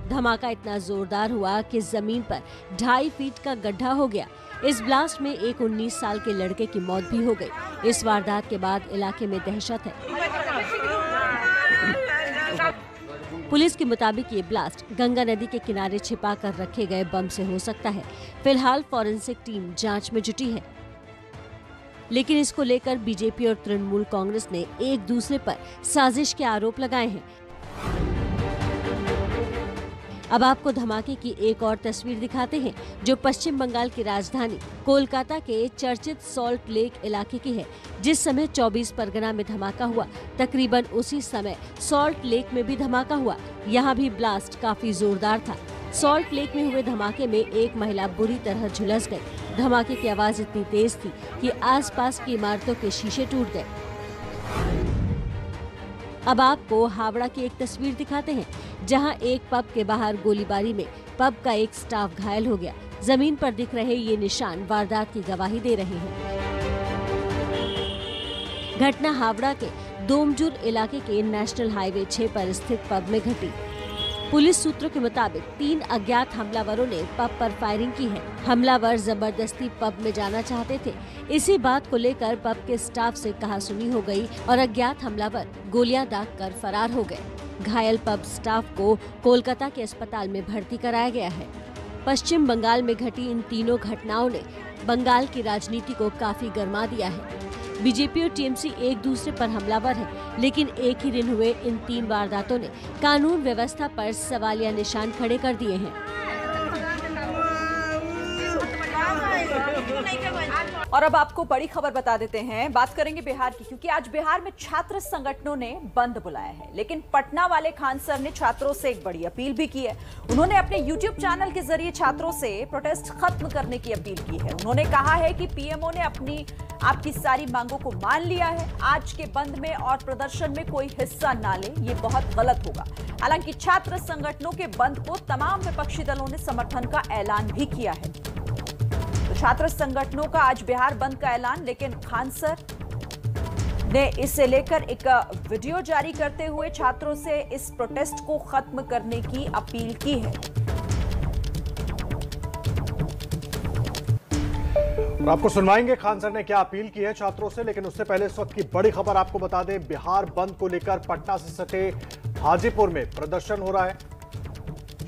S1: धमाका इतना जोरदार हुआ कि जमीन पर 2.5 फीट का गड्ढा हो गया। इस ब्लास्ट में एक 19 साल के लड़के की मौत भी हो गई। इस वारदात के बाद इलाके में दहशत है। पुलिस के मुताबिक ये ब्लास्ट गंगा नदी के किनारे छिपा कर रखे गए बम से हो सकता है। फिलहाल फॉरेंसिक टीम जांच में जुटी है, लेकिन इसको लेकर बीजेपी और तृणमूल कांग्रेस ने एक दूसरे पर साजिश के आरोप लगाए हैं। अब आपको धमाके की एक और तस्वीर दिखाते हैं, जो पश्चिम बंगाल की राजधानी कोलकाता के चर्चित सॉल्ट लेक इलाके की है। जिस समय 24 परगना में धमाका हुआ, तकरीबन उसी समय सॉल्ट लेक में भी धमाका हुआ। यहाँ भी ब्लास्ट काफी जोरदार था। सॉल्ट लेक में हुए धमाके में एक महिला बुरी तरह झुलस गई। धमाके की आवाज इतनी तेज थी कि आसपास की इमारतों के शीशे टूट गए। अब आपको हावड़ा की एक तस्वीर दिखाते हैं, जहां एक पब के बाहर गोलीबारी में पब का एक स्टाफ घायल हो गया। जमीन पर दिख रहे ये निशान वारदात की गवाही दे रहे हैं। घटना हावड़ा के दोमजुर इलाके के नेशनल हाईवे 6 पर स्थित पब में घटी। पुलिस सूत्रों के मुताबिक 3 अज्ञात हमलावरों ने पब पर फायरिंग की है। हमलावर जबरदस्ती पब में जाना चाहते थे। इसी बात को लेकर पब के स्टाफ से कहासुनी हो गई और अज्ञात हमलावर गोलियां दागकर फरार हो गए। घायल पब स्टाफ को कोलकाता के अस्पताल में भर्ती कराया गया है। पश्चिम बंगाल में घटी इन तीनों घटनाओं ने बंगाल की राजनीति को काफी गर्मा दिया है। बीजेपी और टीएमसी एक दूसरे पर हमलावर हैं, लेकिन एक ही दिन हुए इन 3 वारदातों ने कानून व्यवस्था पर सवालिया निशान खड़े कर दिए हैं।
S4: और अब आपको बड़ी खबर बता देते हैं, बात करेंगे बिहार की, क्योंकि आज बिहार में छात्र संगठनों ने बंद बुलाया है। लेकिन पटना वाले खान सर ने छात्रों से एक बड़ी अपील भी की है। उन्होंने अपने YouTube चैनल के जरिए छात्रों से प्रोटेस्ट खत्म करने की अपील की है। उन्होंने कहा है कि पीएमओ ने आपकी सारी मांगों को मान लिया है। आज के बंद में और प्रदर्शन में कोई हिस्सा ना ले, ये बहुत गलत होगा। हालांकि छात्र संगठनों के बंद को तमाम विपक्षी दलों ने समर्थन का ऐलान भी किया है। तो छात्र संगठनों का आज बिहार बंद का ऐलान, लेकिन खान सर ने इसे लेकर एक वीडियो जारी करते हुए छात्रों से इस प्रोटेस्ट को खत्म करने की अपील की है।
S25: और आपको सुनवाएंगे खान सर ने क्या अपील की है छात्रों से, लेकिन उससे पहले इस वक्त की बड़ी खबर आपको बता दें। बिहार बंद को लेकर पटना से सटे हाजीपुर में प्रदर्शन हो रहा है,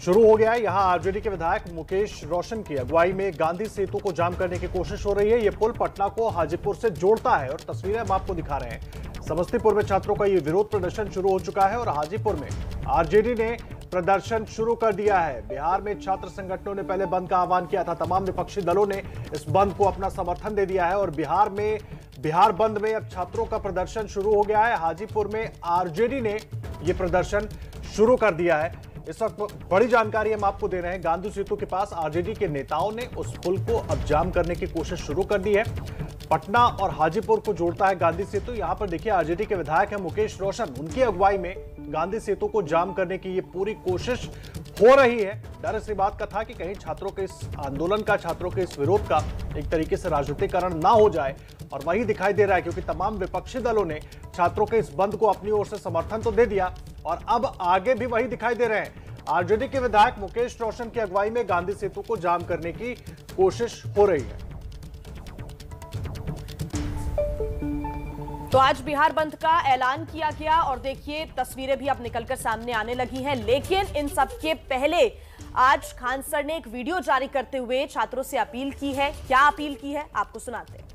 S25: शुरू हो गया है। यहां आरजेडी के विधायक मुकेश रोशन की अगुवाई में गांधी सेतु को जाम करने की कोशिश हो रही है। यह पुल पटना को हाजीपुर से जोड़ता है और तस्वीरें हम आपको दिखा रहे हैं। समस्तीपुर में छात्रों का यह विरोध प्रदर्शन शुरू हो चुका है और हाजीपुर में आरजेडी ने प्रदर्शन शुरू कर दिया है। बिहार में छात्र संगठनों ने पहले बंद का आह्वान किया था। तमाम विपक्षी दलों ने इस बंद को अपना समर्थन दे दिया है और बिहार बंद में अब छात्रों का प्रदर्शन शुरू हो गया है। हाजीपुर में आरजेडी ने यह प्रदर्शन शुरू कर दिया है। इस वक्त बड़ी जानकारी हम आपको दे रहे हैं। गांधी सेतु के पास आरजेडी के नेताओं ने उस पुल को अब जाम करने की कोशिश शुरू कर दी है। पटना और हाजीपुर को जोड़ता है गांधी सेतु। यहां पर देखिए आरजेडी के विधायक हैं मुकेश रोशन, उनकी अगुवाई में गांधी सेतु को जाम करने की ये पूरी कोशिश हो रही है। डर इस बात का था कि कहीं छात्रों के इस आंदोलन का, छात्रों के इस विरोध का एक तरीके से राजनीतिकरण ना हो जाए, और वही दिखाई दे रहा है क्योंकि तमाम विपक्षी दलों ने छात्रों के इस बंद को अपनी ओर से समर्थन तो दे दिया और अब आगे भी वही दिखाई दे रहे हैं। आरजेडी के विधायक मुकेश रोशन की अगुवाई में गांधी सेतु को जाम करने की कोशिश हो रही है।
S19: तो आज बिहार बंद का ऐलान किया गया और देखिए तस्वीरें भी अब निकलकर सामने आने लगी हैं। लेकिन इन सब के पहले आज खान सर ने एक वीडियो जारी करते हुए छात्रों से अपील की है। क्या अपील की है आपको सुनाते हैं।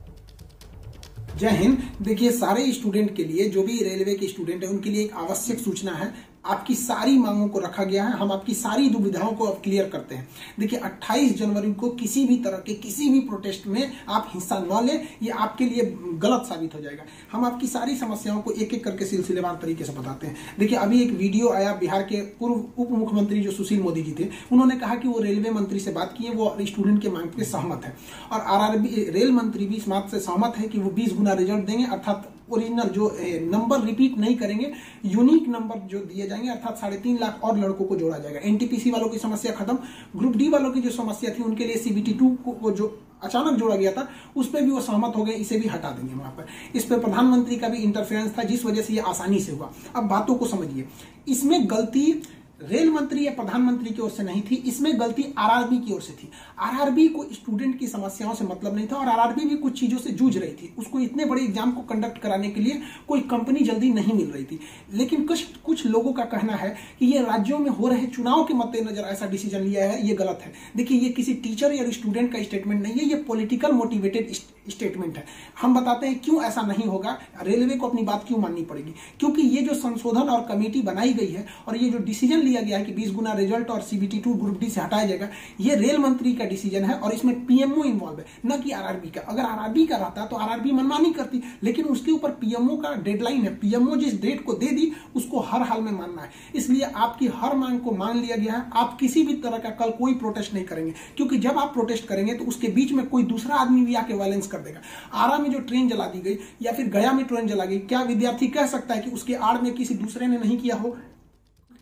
S14: जय हिंद। देखिए, सारे स्टूडेंट के लिए, जो भी रेलवे के स्टूडेंट है, उनके लिए एक आवश्यक सूचना है। आपकी सारी मांगों को रखा गया है, हम आपकी सारी दुविधाओं को अब क्लियर करते हैं। देखिए, 28 जनवरी को किसी भी तरह के किसी भी प्रोटेस्ट में आप हिस्सा न लें, ये आपके लिए गलत साबित हो जाएगा। हम आपकी सारी समस्याओं को एक एक करके सिलसिलेवार तरीके से बताते हैं। देखिए, अभी एक वीडियो आया, बिहार के पूर्व उप मुख्यमंत्री जो सुशील मोदी जी थे, उन्होंने कहा कि वो रेलवे मंत्री से बात किए, वो स्टूडेंट के मांग पे सहमत है और आरआरबी रेल मंत्री भी इस बात से सहमत है कि वो 20 गुना रिजल्ट देंगे, अर्थात ओरिजिनल जो नंबर रिपीट नहीं करेंगे, यूनिक नंबर जो दिए जाएंगे, अर्थात 3.5 लाख और लड़कों को जोड़ा जाएगा। एनटीपीसी वालों की समस्या खत्म। ग्रुप डी वालों की जो समस्या थी, उनके लिए CBT 2 को जो अचानक जोड़ा गया था, उस पर भी वो सहमत हो गए, इसे भी हटा देंगे वहां पर। इस पर प्रधानमंत्री का भी इंटरफेरेंस था, जिस वजह से ये आसानी से हुआ। अब बातों को समझिए, इसमें गलती रेल मंत्री या प्रधानमंत्री की ओर से नहीं थी, इसमें गलती आरआरबी की ओर से थी। आरआरबी को स्टूडेंट की समस्याओं से मतलब नहीं था और आरआरबी भी कुछ चीजों से जूझ रही थी। उसको इतने बड़े एग्जाम को कंडक्ट कराने के लिए कोई कंपनी जल्दी नहीं मिल रही थी। लेकिन कुछ लोगों का कहना है कि ये राज्यों में हो रहे चुनाव के मद्देनजर ऐसा डिसीजन लिया है, ये गलत है। देखिए, ये किसी टीचर या स्टूडेंट का स्टेटमेंट नहीं है, ये पॉलिटिकल मोटिवेटेड स्टेटमेंट है। हम बताते हैं क्यों ऐसा नहीं होगा, रेलवे को अपनी बात क्यों माननी पड़ेगी। क्योंकि ये जो संशोधन और कमेटी बनाई गई है और ये जो डिसीजन लिया गया है कि 20 गुना रिजल्ट और CBT 2 ग्रुप डी से हटाया जाएगा, ये रेल मंत्री का डिसीजन है और इसमें पीएमओ इन्वॉल्व है, न कि आरआरबी का। अगर आरआरबी का रहता तो आरआरबी मनमानी करती, लेकिन उसके ऊपर पीएमओ का डेडलाइन है। पीएमओ जिस डेट को दे दी, उसको हर हाल में मानना है। इसलिए आपकी हर मांग को मान लिया गया है। आप किसी भी तरह का कल कोई प्रोटेस्ट नहीं करेंगे, क्योंकि जब आप प्रोटेस्ट करेंगे तो उसके बीच में कोई दूसरा आदमी भी आके वायलेंस कर देगा। आरा में जो ट्रेन जला दी गई या फिर गया में ट्रेन जला गई, क्या विद्यार्थी कह सकता है कि उसके आड़ में किसी दूसरे ने नहीं किया हो?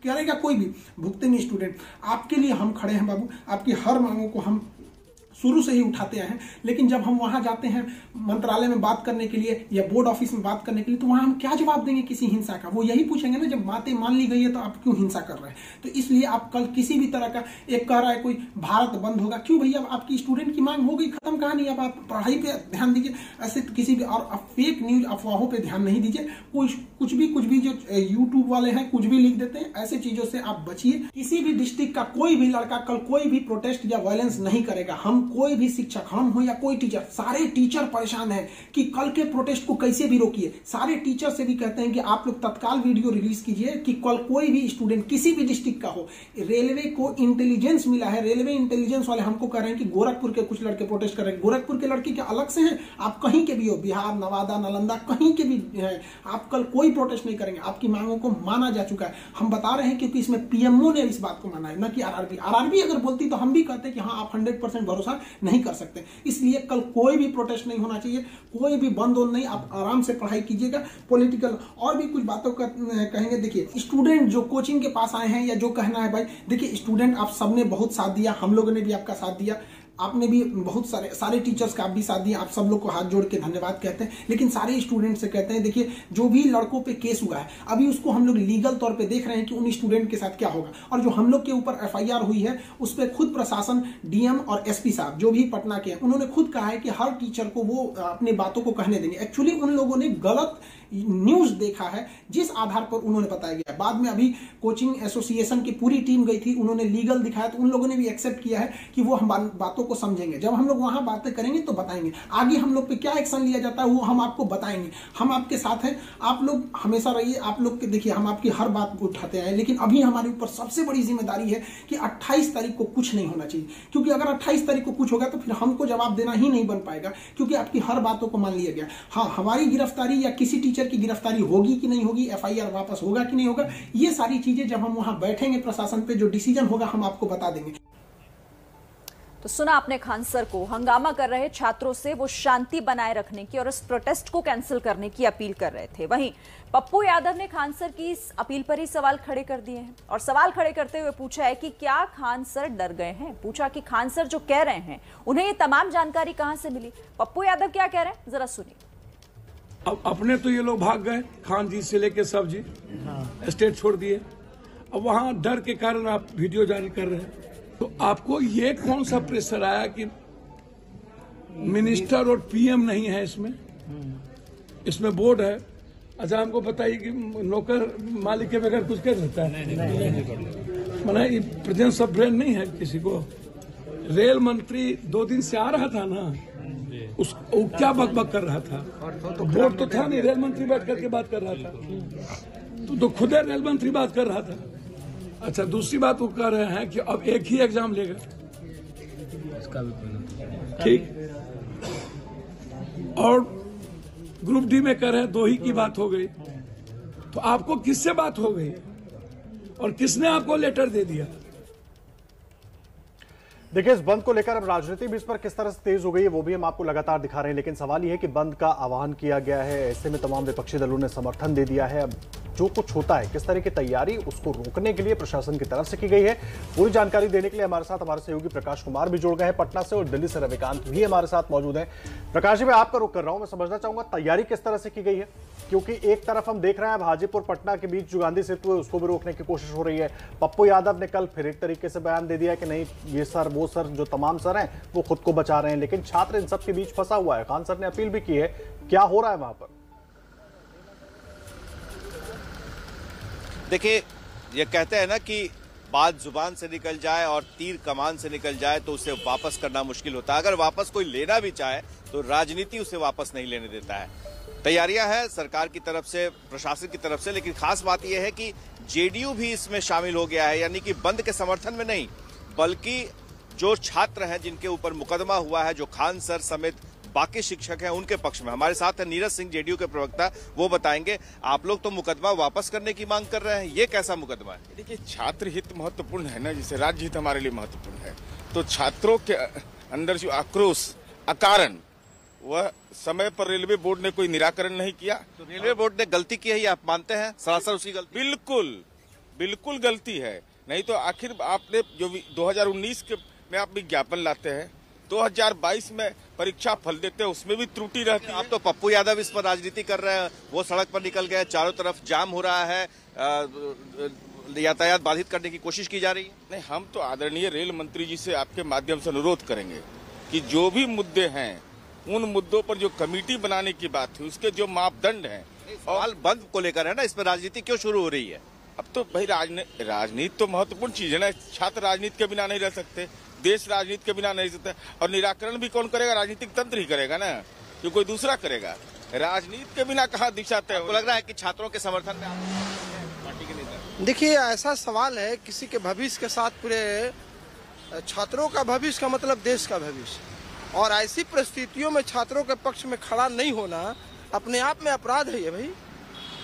S14: करेगा कोई भी, भुगतेंगे स्टूडेंट। आपके लिए हम खड़े हैं बाबू, आपकी हर मांगों को हम शुरू से ही उठाते हैं। लेकिन जब हम वहां जाते हैं मंत्रालय में बात करने के लिए या बोर्ड ऑफिस में बात करने के लिए, तो वहां हम क्या जवाब देंगे किसी हिंसा का? वो यही पूछेंगे ना, जब बातें मान ली गई है तो आप क्यों हिंसा कर रहे हैं? तो इसलिए आप कल किसी भी तरह का, एक कह रहा है कोई भारत बंद होगा, क्यों भैया? आपकी स्टूडेंट की मांग हो गई, खत्म कहानी। अब आप पढ़ाई पे ध्यान दीजिए, ऐसे किसी भी और फेक न्यूज अफवाहों पे ध्यान नहीं दीजिए। कुछ भी जो यूट्यूब वाले हैं कुछ भी लिख देते हैं, ऐसे चीजों से आप बचिए। किसी भी डिस्ट्रिक्ट का कोई भी लड़का कल कोई भी प्रोटेस्ट या वायलेंस नहीं करेगा। हम कोई भी शिक्षक, हम हो या कोई टीचर, सारे टीचर परेशान हैं कि कल के प्रोटेस्ट को कैसे भी रोकिए। सारे टीचर से भी कहते हैं कि आप लोग तत्काल वीडियो रिलीज कीजिए कि कल कोई भी स्टूडेंट किसी भी डिस्ट्रिक्ट का हो। रेलवे को इंटेलिजेंस मिला है, रेलवे इंटेलिजेंस वाले हमको कह रहे हैं कि गोरखपुर के कुछ लड़के प्रोटेस्ट कर रहे हैं। गोरखपुर के लड़के क्या अलग से हैं? आप कहीं के भी हो, बिहार, नवादा, नालंदा, कहीं के भी हैं, आप कल कोई प्रोटेस्ट नहीं करेंगे। आपकी मांगों को माना जा चुका है। हम बता रहे हैं क्योंकि इसमें पीएमओ ने इस बात को माना है, न कि आरआरबी अगर बोलती तो हम भी कहते कि हाँ आप 100% भरोसा नहीं कर सकते। इसलिए कल कोई भी प्रोटेस्ट नहीं होना चाहिए, कोई भी बंद नहीं, आप आराम से पढ़ाई कीजिएगा। पॉलिटिकल और भी कुछ बातों का कहेंगे। देखिए स्टूडेंट जो कोचिंग के पास आए हैं या जो कहना है भाई, देखिए स्टूडेंट आप सबने बहुत साथ दिया, हम लोगों ने भी आपका साथ दिया, आपने भी बहुत सारे टीचर्स का आप भी साथ दिया, आप सब लोग को हाथ जोड़ के धन्यवाद कहते हैं। लेकिन सारे स्टूडेंट से कहते हैं देखिए जो भी लड़कों पे केस हुआ है अभी उसको हम लोग लीगल तौर पे देख रहे हैं कि उन स्टूडेंट के साथ क्या होगा। और जो हम लोग के ऊपर एफआईआर हुई है उस पर खुद प्रशासन, डीएम और एसपी साहब जो भी पटना के हैं, उन्होंने खुद कहा है कि हर टीचर को वो अपनी बातों को कहने देंगे। एक्चुअली उन लोगों ने गलत न्यूज देखा है जिस आधार पर उन्होंने बताया गया। बाद में अभी कोचिंग एसोसिएशन की पूरी टीम गई थी, उन्होंने लीगल दिखाया तो उन लोगों ने भी एक्सेप्ट किया है कि वो हम बातों को समझेंगे। जब हम लोग वहां बातें करेंगे तो बताएंगे, आगे हम लोग पे क्या एक्शन लिया जाता है वो हम आपको बताएंगे। हम आपके साथ हैं, आप लोग हमेशा रहिए। आप लोग के देखिए हम आपकी हर बात को उठाते हैं, लेकिन अभी हमारे ऊपर सबसे बड़ी जिम्मेदारी है कि 28 तारीख को कुछ नहीं होना चाहिए, क्योंकि अगर 28 तारीख को कुछ होगा तो फिर हमको जवाब देना ही नहीं बन पाएगा, क्योंकि आपकी हर बातों को मान लिया गया। हाँ, हमारी गिरफ्तारी या किसी टीचर की गिरफ्तारी होगी कि नहीं होगी, एफआईआर वापस होगा कि नहीं होगा, ये सारी चीजें जब हम वहां बैठेंगे प्रशासन पे जो डिसीजन होगा हम आपको बता देंगे।
S4: तो सुना आपने खान सर को हंगामा कर रहे छात्रों से वो शांति बनाए रखने की और इस प्रोटेस्ट को कैंसिल करने की अपील कर रहे थे। वहीं पप्पू यादव ने खान सर की इस अपील पर ही सवाल खड़े कर दिए हैं और सवाल खड़े करते हुए पूछा है कि क्या खान सर डर गए हैं। पूछा कि खान सर जो कह रहे हैं उन्हें ये तमाम जानकारी कहां से मिली। पप्पू यादव क्या कह रहे हैं जरा सुनिए।
S15: अब अपने तो ये लोग भाग गए, खान जी से लेके सब जी स्टेट छोड़ दिए। अब वहां डर के कारण आप वीडियो जारी कर रहे हैं, तो आपको ये कौन सा प्रेशर आया कि मिनिस्टर और पीएम नहीं है इसमें बोर्ड है। अच्छा हमको बताइए कि नौकर मालिक के बगैर कुछ कर सकता है? माना प्रेजेंस ऑफ ब्रेन नहीं है किसी को। रेल मंत्री 2 दिन से आ रहा था ना, वो क्या बकबक कर रहा था? तो बोर्ड तो था नहीं, रेल मंत्री बैठ करके बात कर रहा था, तो खुद रेल मंत्री बात कर रहा था। अच्छा दूसरी बात वो कह रहे हैं कि अब एक ही एग्जाम लेगा, ठीक, और ग्रुप डी में कह रहे हैं 2 ही की बात हो गई। तो आपको किससे बात हो गई और किसने आपको लेटर दे दिया?
S25: देखिए इस बंद को लेकर अब राजनीति भी इस पर किस तरह से तेज हो गई है वो भी हम आपको लगातार दिखा रहे हैं, लेकिन सवाल यह है कि बंद का आह्वान किया गया है, ऐसे में तमाम विपक्षी दलों ने समर्थन दे दिया है। अब जो कुछ होता है किस तरह की तैयारी उसको रोकने के लिए प्रशासन की तरफ से की गई है, पूरी जानकारी देने के लिए हमारे साथ हमारे सहयोगी प्रकाश कुमार भी जुड़ गए हैं पटना से और दिल्ली से रविकांत भी हमारे साथ मौजूद हैं। प्रकाश जी मैं आपका रुख कर रहा हूं, मैं समझना चाहूंगा तैयारी किस तरह से की गई है, क्योंकि एक तरफ हम देख रहे हैं हाजीपुर पटना के बीच जो गांधी सेतु है उसको भी रोकने की कोशिश हो रही है। पप्पू यादव ने कल फिर एक तरीके से बयान दे दिया कि नहीं ये सर वो सर जो तमाम सर हैं वो खुद को बचा रहे हैं, लेकिन छात्र इन सब के बीच फंसा हुआ है। खान सर ने अपील भी की है, क्या हो रहा है वहां पर?
S16: देखिए ये कहते हैं ना कि बात जुबान से निकल जाए और तीर कमान से निकल जाए तो उसे वापस करना मुश्किल होता है। अगर वापस कोई लेना भी चाहे तो राजनीति उसे वापस नहीं लेने देता है। तैयारियां हैं सरकार की तरफ से, प्रशासन की तरफ से, लेकिन खास बात यह है कि जेडीयू भी इसमें शामिल हो गया है, यानी कि बंद के समर्थन में नहीं बल्कि जो छात्र हैं जिनके ऊपर मुकदमा हुआ है, जो खान सर समेत बाकी शिक्षक हैं उनके पक्ष में। हमारे साथ है नीरज सिंह जेडीयू के प्रवक्ता, वो बताएंगे। आप लोग तो मुकदमा वापस करने की मांग कर रहे हैं, ये कैसा मुकदमा है?
S17: देखिए छात्र हित महत्वपूर्ण है ना, जैसे राज्य हित हमारे लिए महत्वपूर्ण है, तो छात्रों के अंदर जो आक्रोश अकारण वह समय पर रेलवे बोर्ड ने कोई निराकरण नहीं किया।
S16: तो रेलवे बोर्ड ने गलती की है ये आप मानते हैं? सरासर उसकी गलती?
S17: बिल्कुल गलती है। नहीं तो आखिर आपने जो 2019 में आप विज्ञापन लाते हैं, 2022 में परीक्षा फल देते हैं, उसमें भी त्रुटि रहती है।
S16: आप तो पप्पू यादव इस पर राजनीति कर रहे हैं, वो सड़क पर निकल गए, चारों तरफ जाम हो रहा है, यातायात बाधित करने की कोशिश की जा रही है।
S17: नहीं, हम तो आदरणीय रेल मंत्री जी से आपके माध्यम से अनुरोध करेंगे कि जो भी मुद्दे हैं उन मुद्दों पर जो कमेटी बनाने की बात है उसके जो मापदंड हैं।
S16: सवाल बंद को लेकर है ना, इस पर राजनीति क्यों शुरू हो रही है?
S17: अब तो भाई राजनीति तो महत्वपूर्ण चीज है ना, छात्र राजनीति के बिना नहीं रह सकते। देश राजनीति के बिना नहीं सकता, और निराकरण भी कौन करेगा? राजनीतिक तंत्र ही करेगा ना, कि कोई दूसरा करेगा। राजनीति के बिना कहाँ दिशा तय हो?
S16: लग रहा है कि छात्रों के समर्थन में पार्टी के नेता?
S11: देखिए, ऐसा सवाल है, किसी के भविष्य के साथ पूरे छात्रों का भविष्य का मतलब देश का भविष्य, और ऐसी परिस्थितियों में छात्रों के पक्ष में खड़ा नहीं होना अपने आप में अपराध है। ये भाई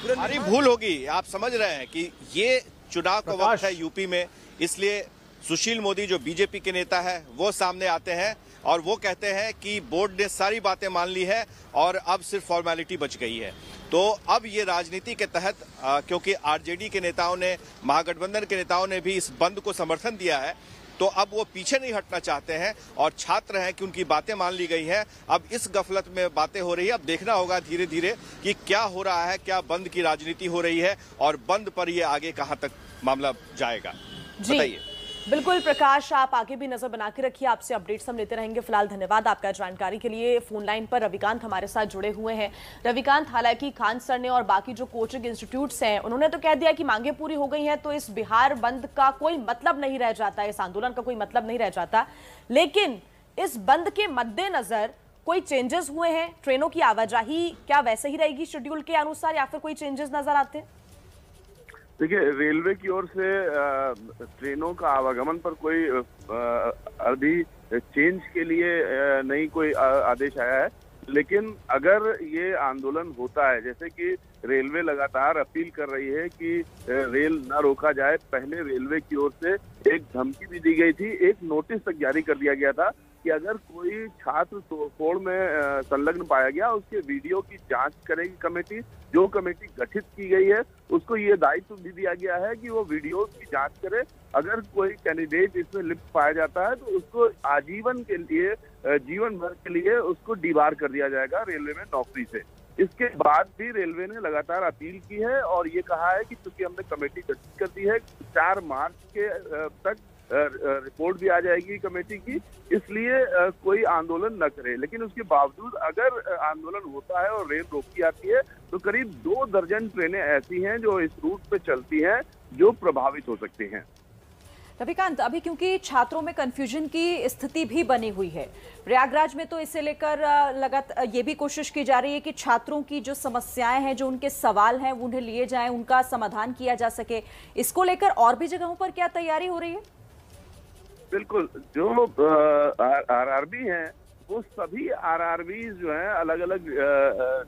S16: हमारी भूल होगी। आप समझ रहे हैं कि ये चुनाव का वक्त है यूपी में, इसलिए सुशील मोदी जो बीजेपी के नेता है वो सामने आते हैं और वो कहते हैं कि बोर्ड ने सारी बातें मान ली है और अब सिर्फ फॉर्मेलिटी बच गई है। तो अब ये राजनीति के तहत क्योंकि आरजेडी के नेताओं ने, महागठबंधन के नेताओं ने भी इस बंद को समर्थन दिया है, तो अब वो पीछे नहीं हटना चाहते हैं और छात्र हैं कि उनकी बातें मान ली गई हैं। अब इस गफलत में बातें हो रही है, अब देखना होगा धीरे धीरे कि क्या हो रहा है, क्या बंद की राजनीति हो रही है और बंद पर ये आगे कहां तक मामला जाएगा। बताइए।
S19: बिल्कुल प्रकाश, आप आगे भी नजर बना के रखिए, आपसे अपडेट्स हम लेते रहेंगे। फिलहाल धन्यवाद आपका जानकारी के लिए। फोन लाइन पर रविकांत हमारे साथ जुड़े हुए हैं। रविकांत, हालांकि खान सर ने और बाकी जो कोचिंग इंस्टीट्यूट्स हैं उन्होंने तो कह दिया कि मांगे पूरी हो गई हैं, तो इस बिहार बंद का कोई मतलब नहीं रह जाता, इस आंदोलन का कोई मतलब नहीं रह जाता, लेकिन इस बंद के मद्देनजर कोई चेंजेस हुए हैं? ट्रेनों की आवाजाही क्या वैसे ही रहेगी शेड्यूल के अनुसार या फिर कोई चेंजेस नजर आते हैं?
S2: देखिए, रेलवे की ओर से ट्रेनों का आवागमन पर कोई अभी चेंज के लिए नहीं कोई आदेश आया है, लेकिन अगर ये आंदोलन होता है, जैसे कि रेलवे लगातार अपील कर रही है कि रेल न रोका जाए, पहले रेलवे की ओर से एक धमकी भी दी गई थी, एक नोटिस तक जारी कर दिया गया था कि अगर कोई छात्र तोड़फोड़ में संलग्न पाया गया, उसके वीडियो की जांच करेगी कमेटी। जो कमेटी गठित की गई है उसको ये दायित्व भी दिया गया है कि वो वीडियो की जांच करे। अगर कोई कैंडिडेट इसमें लिप्त पाया जाता है तो उसको आजीवन के लिए, जीवन भर के लिए उसको डिबार कर दिया जाएगा रेलवे में नौकरी से। इसके बाद भी रेलवे ने लगातार अपील की है और ये कहा है कि चूंकि हमने कमेटी गठित कर दी है, 4 मार्च के तक रिपोर्ट भी आ जाएगी कमेटी की, इसलिए कोई आंदोलन न करे। लेकिन उसके बावजूद अगर आंदोलन होता है और रेल रोकी आती है तो करीब 2 दर्जन ट्रेनें ऐसी हैं जो इस रूट पे चलती हैं जो प्रभावित हो सकती हैं।
S4: रविकांत, अभी क्योंकि छात्रों में कंफ्यूजन की स्थिति भी बनी हुई है, प्रयागराज में तो इसे लेकर लगातार ये भी कोशिश की जा रही है कि छात्रों की जो समस्याएं हैं, जो उनके सवाल हैं, वो उन्हें लिए जाएं, उनका समाधान किया जा सके। इसको लेकर और भी जगहों पर क्या तैयारी हो रही है?
S2: बिल्कुल, जो आरआरबी हैं वो सभी आरआरबी जो हैं अलग अलग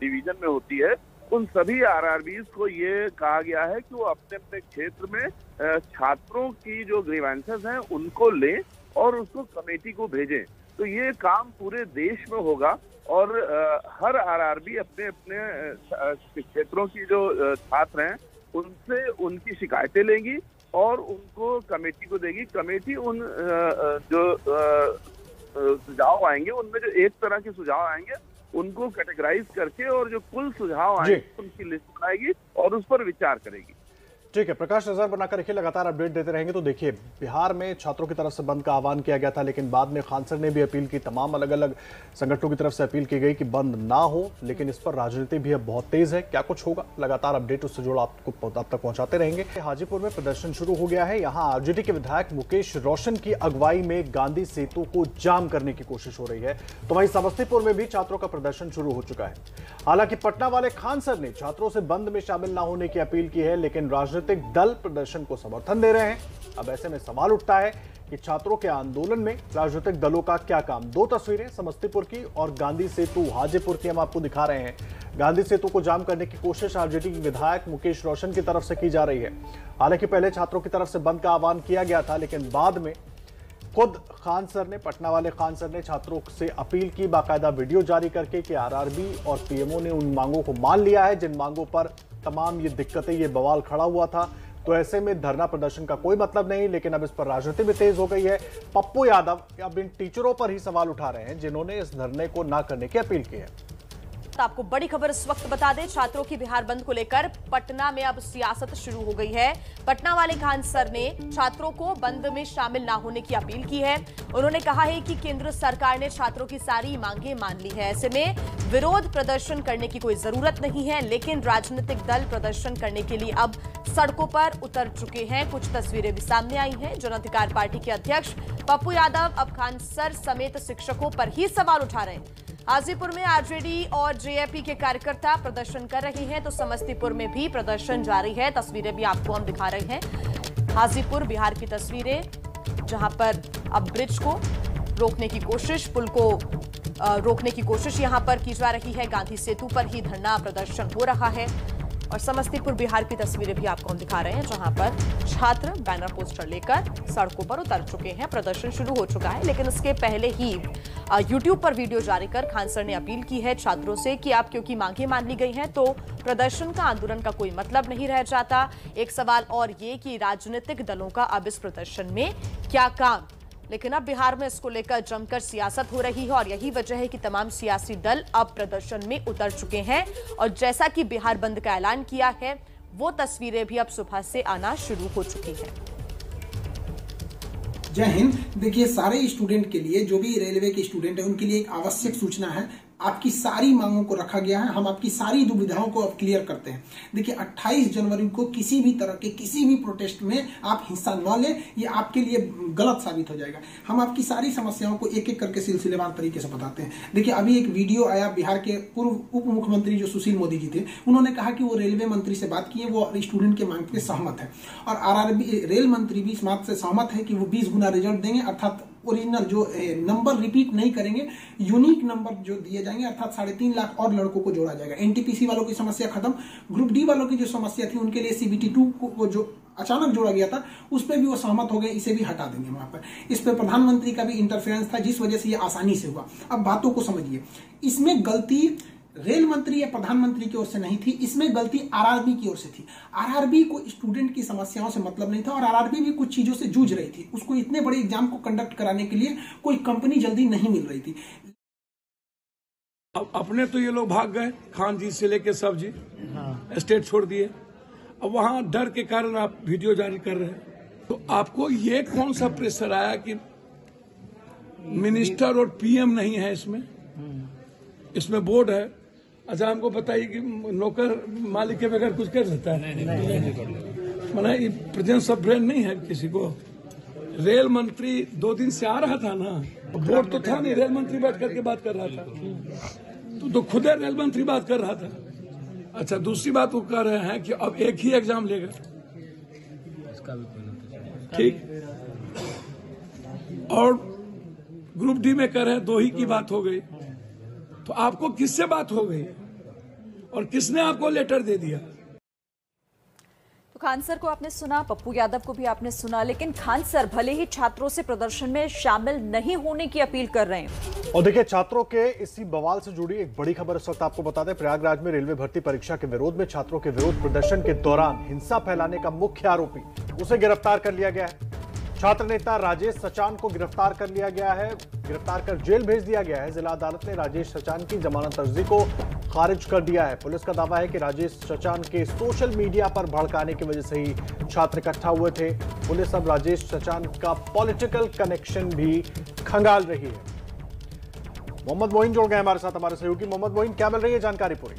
S2: डिवीजन में होती है, उन सभी आरआरबीज को ये कहा गया है कि वो अपने अपने क्षेत्र में छात्रों की जो ग्रीवेंसेस हैं उनको लें और उसको कमेटी को भेजें। तो ये काम पूरे देश में होगा और हर आरआरबी अपने अपने क्षेत्रों की जो छात्र हैं उनसे उनकी शिकायतें लेंगी और उनको कमेटी को देगी। कमेटी उन जो सुझाव आएंगे उनमें जो एक तरह के सुझाव आएंगे उनको कैटेगराइज करके और जो कुल सुझाव आएंगे उनकी लिस्ट बनाएगी और उस पर विचार करेगी।
S25: ठीक है प्रकाश, नजर बनाकर रखिए, लगातार अपडेट देते रहेंगे। तो देखिए, बिहार में छात्रों की तरफ से बंद का आह्वान किया गया था, लेकिन बाद में खान सर ने भी अपील की, तमाम अलग अलग संगठनों की तरफ से अपील की गई कि बंद ना हो, लेकिन इस पर राजनीति भी अब बहुत तेज है। क्या कुछ होगा, लगातार अपडेट उससे जुड़ा आपको आप तक पहुंचाते रहेंगे। हाजीपुर में प्रदर्शन शुरू हो गया है। यहाँ आरजेडी के विधायक मुकेश रोशन की अगुवाई में गांधी सेतु को जाम करने की कोशिश हो रही है, तो वहीं समस्तीपुर में भी छात्रों का प्रदर्शन शुरू हो चुका है। हालांकि पटना वाले खान सर ने छात्रों से बंद में शामिल न होने की अपील की है, लेकिन राजनीतिक दल प्रदर्शन को समर्थन दे रहे हैं। अब ऐसे में सवाल उठता है कि छात्रों के आंदोलन में राजनीतिक दलों का क्या काम। 2 तस्वीरें समस्तीपुर की और गांधी सेतु हाजीपुर की हम आपको दिखा रहे हैं। गांधी सेतु को जाम करने की कोशिश आरजेडी विधायक मुकेश रोशन की तरफ से की जा रही है। हालांकि पहले छात्रों की तरफ से बंद का आह्वान किया गया था, लेकिन बाद में खुद खान सर ने, पटना वाले खान सर ने छात्रों से अपील की, बाकायदा वीडियो जारी करके कि आरआरबी और पीएमओ ने उन मांगों को मान लिया है जिन मांगों पर तमाम ये दिक्कतें, ये बवाल खड़ा हुआ था। तो ऐसे में धरना प्रदर्शन का कोई मतलब नहीं, लेकिन अब इस पर राजनीति भी तेज हो गई है। पप्पू यादव अब इन टीचरों पर ही सवाल उठा रहे हैं जिन्होंने इस धरने को ना करने की अपील की है।
S19: तो आपको बड़ी खबर इस वक्त बता दें, छात्रों की बिहार बंद को लेकर पटना में अब सियासत शुरू हो गई है। पटना वाले खान सर ने छात्रों को बंद में शामिल ना होने की अपील की है। उन्होंने कहा है कि केंद्र सरकार ने छात्रों की सारी मांगें मान ली है, ऐसे में विरोध प्रदर्शन करने की कोई जरूरत नहीं है। लेकिन राजनीतिक दल प्रदर्शन करने के लिए अब सड़कों पर उतर चुके हैं। कुछ तस्वीरें भी सामने आई हैं। जन अधिकार पार्टी के अध्यक्ष पप्पू यादव अब खान सर समेत शिक्षकों पर ही सवाल उठा रहे हैं। हाजीपुर में आरजेडी और जेएपी के कार्यकर्ता प्रदर्शन कर रहे हैं, तो समस्तीपुर में भी प्रदर्शन जारी है। तस्वीरें भी आपको हम दिखा रहे हैं। हाजीपुर बिहार की तस्वीरें, जहां पर अब ब्रिज को रोकने की कोशिश, पुल को रोकने की कोशिश यहां पर की जा रही है। गांधी सेतु पर ही धरना प्रदर्शन हो रहा है। और समस्तीपुर बिहार की तस्वीरें भी आपको हम दिखा रहे हैं, जहां पर छात्र बैनर पोस्टर लेकर सड़कों पर उतर चुके हैं। प्रदर्शन शुरू हो चुका है, लेकिन इसके पहले ही यूट्यूब पर वीडियो जारी कर खान सर ने अपील की है छात्रों से कि आप क्योंकि मांगें मान ली गई हैं तो प्रदर्शन का, आंदोलन का कोई मतलब नहीं रह जाता। एक सवाल और ये कि राजनीतिक दलों का अब इस प्रदर्शन में क्या काम, लेकिन अब बिहार में इसको लेकर जमकर सियासत हो रही है और यही वजह है कि तमाम सियासी दल अब प्रदर्शन में उतर चुके हैं। और जैसा कि बिहार बंद का ऐलान किया है, वो तस्वीरें भी अब सुबह से आना शुरू हो चुकी हैं।
S14: जय हिंद। देखिए, सारे स्टूडेंट के लिए, जो भी रेलवे के स्टूडेंट है, उनके लिए एक आवश्यक सूचना है। आपकी सारी मांगों को रखा गया है। हम आपकी सारी दुविधाओं को अब क्लियर करते हैं। देखिए, 28 जनवरी को किसी भी तरह के किसी भी प्रोटेस्ट में आप हिस्सा न लें, ये आपके लिए गलत साबित हो जाएगा। हम आपकी सारी समस्याओं को एक एक करके सिलसिलेवार तरीके से बताते हैं। देखिए, अभी एक वीडियो आया, बिहार के पूर्व उप मुख्यमंत्री जो सुशील मोदी जी थे, उन्होंने कहा कि वो रेलवे मंत्री से बात किए, वो स्टूडेंट के मांग पे सहमत है। और आरआरबी रेल मंत्री भी इस बात से सहमत है कि वो 20 गुना रिजल्ट देंगे, अर्थात ओरिजिनल जो नंबर रिपीट नहीं करेंगे, यूनिक नंबर जो दिए जाएंगे, अर्थात 3.5 लाख और लड़कों को जोड़ा जाएगा। एनटीपीसी वालों की समस्या खत्म। ग्रुप डी वालों की जो समस्या थी, उनके लिए सीबीटी 2 को जो अचानक जोड़ा गया था, उस पर भी वो सहमत हो गए, इसे भी हटा देंगे वहां पर। इस पर प्रधानमंत्री का भी इंटरफेरेंस था, जिस वजह से ये आसानी से हुआ। अब बातों को समझिए, इसमें गलती रेल मंत्री या प्रधानमंत्री की ओर से नहीं थी, इसमें गलती आरआरबी की ओर से थी। आरआरबी को स्टूडेंट की समस्याओं से मतलब नहीं था और आरआरबी भी कुछ चीजों से जूझ रही थी। उसको इतने बड़े एग्जाम को कंडक्ट कराने के लिए कोई कंपनी जल्दी नहीं मिल रही थी।
S15: अब अपने तो ये लोग भाग गए, खान जी से लेके सब जी स्टेट छोड़ दिए। अब वहां डर के कारण आप वीडियो जारी कर रहे हैं, तो आपको ये कौन सा प्रेशर आया कि मिनिस्टर और पीएम नहीं है इसमें बोर्ड है। अच्छा, हमको बताइए कि नौकर मालिक के बगैर कुछ कर सकता है? नहीं। माना प्रेजेंस ऑफ ब्रेन नहीं है किसी को। रेल मंत्री 2 दिन से आ रहा था ना, बोर्ड तो था नहीं, रेल मंत्री बैठ करके बात कर रहा था, तो खुद रेल मंत्री बात कर रहा था। अच्छा, दूसरी बात वो कह रहे हैं कि अब एक ही एग्जाम लेगा, ठीक, और ग्रुप डी में कह रहे हैं 2 ही की बात हो गई। तो आपको किससे बात हो गई और किसने आपको लेटर दे दिया?
S4: तो खान सर को आपने सुना, पप्पू यादव को भी आपने सुना, लेकिन खान सर भले ही छात्रों से प्रदर्शन में शामिल नहीं होने की अपील कर रहे हैं।
S25: और देखिए, छात्रों के इसी बवाल से जुड़ी एक बड़ी खबर इस वक्त आपको बता दें। प्रयागराज में रेलवे भर्ती परीक्षा के विरोध में छात्रों के विरोध प्रदर्शन के दौरान हिंसा फैलाने का मुख्य आरोपी, उसे गिरफ्तार कर लिया गया है। छात्र नेता राजेश सचान को गिरफ्तार कर लिया गया है, गिरफ्तार कर जेल भेज दिया गया है। जिला अदालत ने राजेश सचान की जमानत अर्जी को खारिज कर दिया है। पुलिस का दावा है कि राजेश सचान के सोशल मीडिया पर भड़काने की वजह से ही छात्र इकट्ठा हुए थे। पुलिस अब राजेश सचान का पॉलिटिकल कनेक्शन भी खंगाल रही है। मोहम्मद मोइन जुड़ गए हमारे साथ, हमारे सहयोगी। मोहम्मद मोइन, क्या मिल रही है जानकारी पूरी?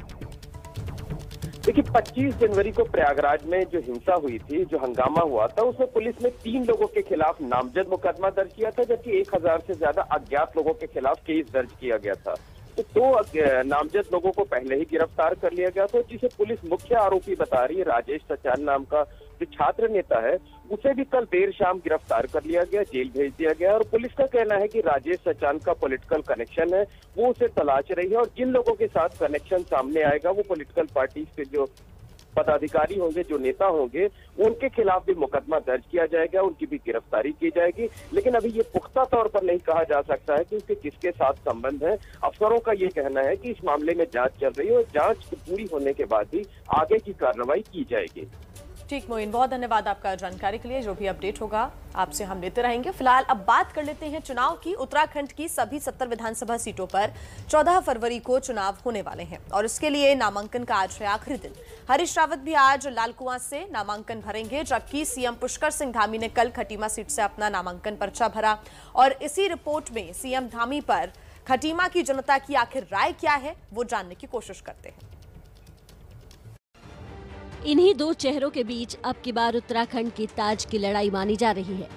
S7: देखिए, 25 जनवरी को प्रयागराज में जो हिंसा हुई थी, जो हंगामा हुआ था, उसमें पुलिस ने 3 लोगों के खिलाफ नामजद मुकदमा दर्ज किया था, जबकि 1000 से ज्यादा अज्ञात लोगों के खिलाफ केस दर्ज किया गया था। तो 2 नामजद लोगों को पहले ही गिरफ्तार कर लिया गया था, जिसे पुलिस मुख्य आरोपी बता रही है। राजेश सचान नाम का जो छात्र नेता है, उसे भी कल देर शाम गिरफ्तार कर लिया गया, जेल भेज दिया गया। और पुलिस का कहना है कि राजेश सचान का पॉलिटिकल कनेक्शन है, वो उसे तलाश रही है और जिन लोगों के साथ कनेक्शन सामने आएगा, वो पॉलिटिकल पार्टी के जो पदाधिकारी होंगे, जो नेता होंगे, उनके खिलाफ भी मुकदमा दर्ज किया जाएगा, उनकी भी गिरफ्तारी की जाएगी। लेकिन अभी ये पुख्ता तौर पर नहीं कहा जा सकता है कि उसके किसके साथ संबंध है। अफसरों का ये कहना है कि इस मामले में जांच चल रही है और जांच पूरी होने के बाद ही आगे की कार्रवाई की जाएगी।
S19: ठीक मोइन, बहुत धन्यवाद आपका जानकारी के लिए। जो भी अपडेट होगा आपसे हम लेते रहेंगे। फिलहाल अब बात कर लेते हैं चुनाव की। उत्तराखंड की सभी 70 विधानसभा सीटों पर 14 फरवरी को चुनाव होने वाले हैं और इसके लिए नामांकन का आज है आखिरी दिन। हरीश रावत भी आज लालकुआं से नामांकन भरेंगे, जबकि सीएम पुष्कर सिंह धामी ने कल खटीमा सीट से अपना नामांकन पर्चा भरा। और इसी रिपोर्ट में सीएम धामी पर खटीमा की जनता की आखिर राय क्या है वो जानने की कोशिश करते हैं।
S1: इन्हीं दो चेहरों के बीच अब की बार उत्तराखंड की ताज की लड़ाई मानी जा रही है।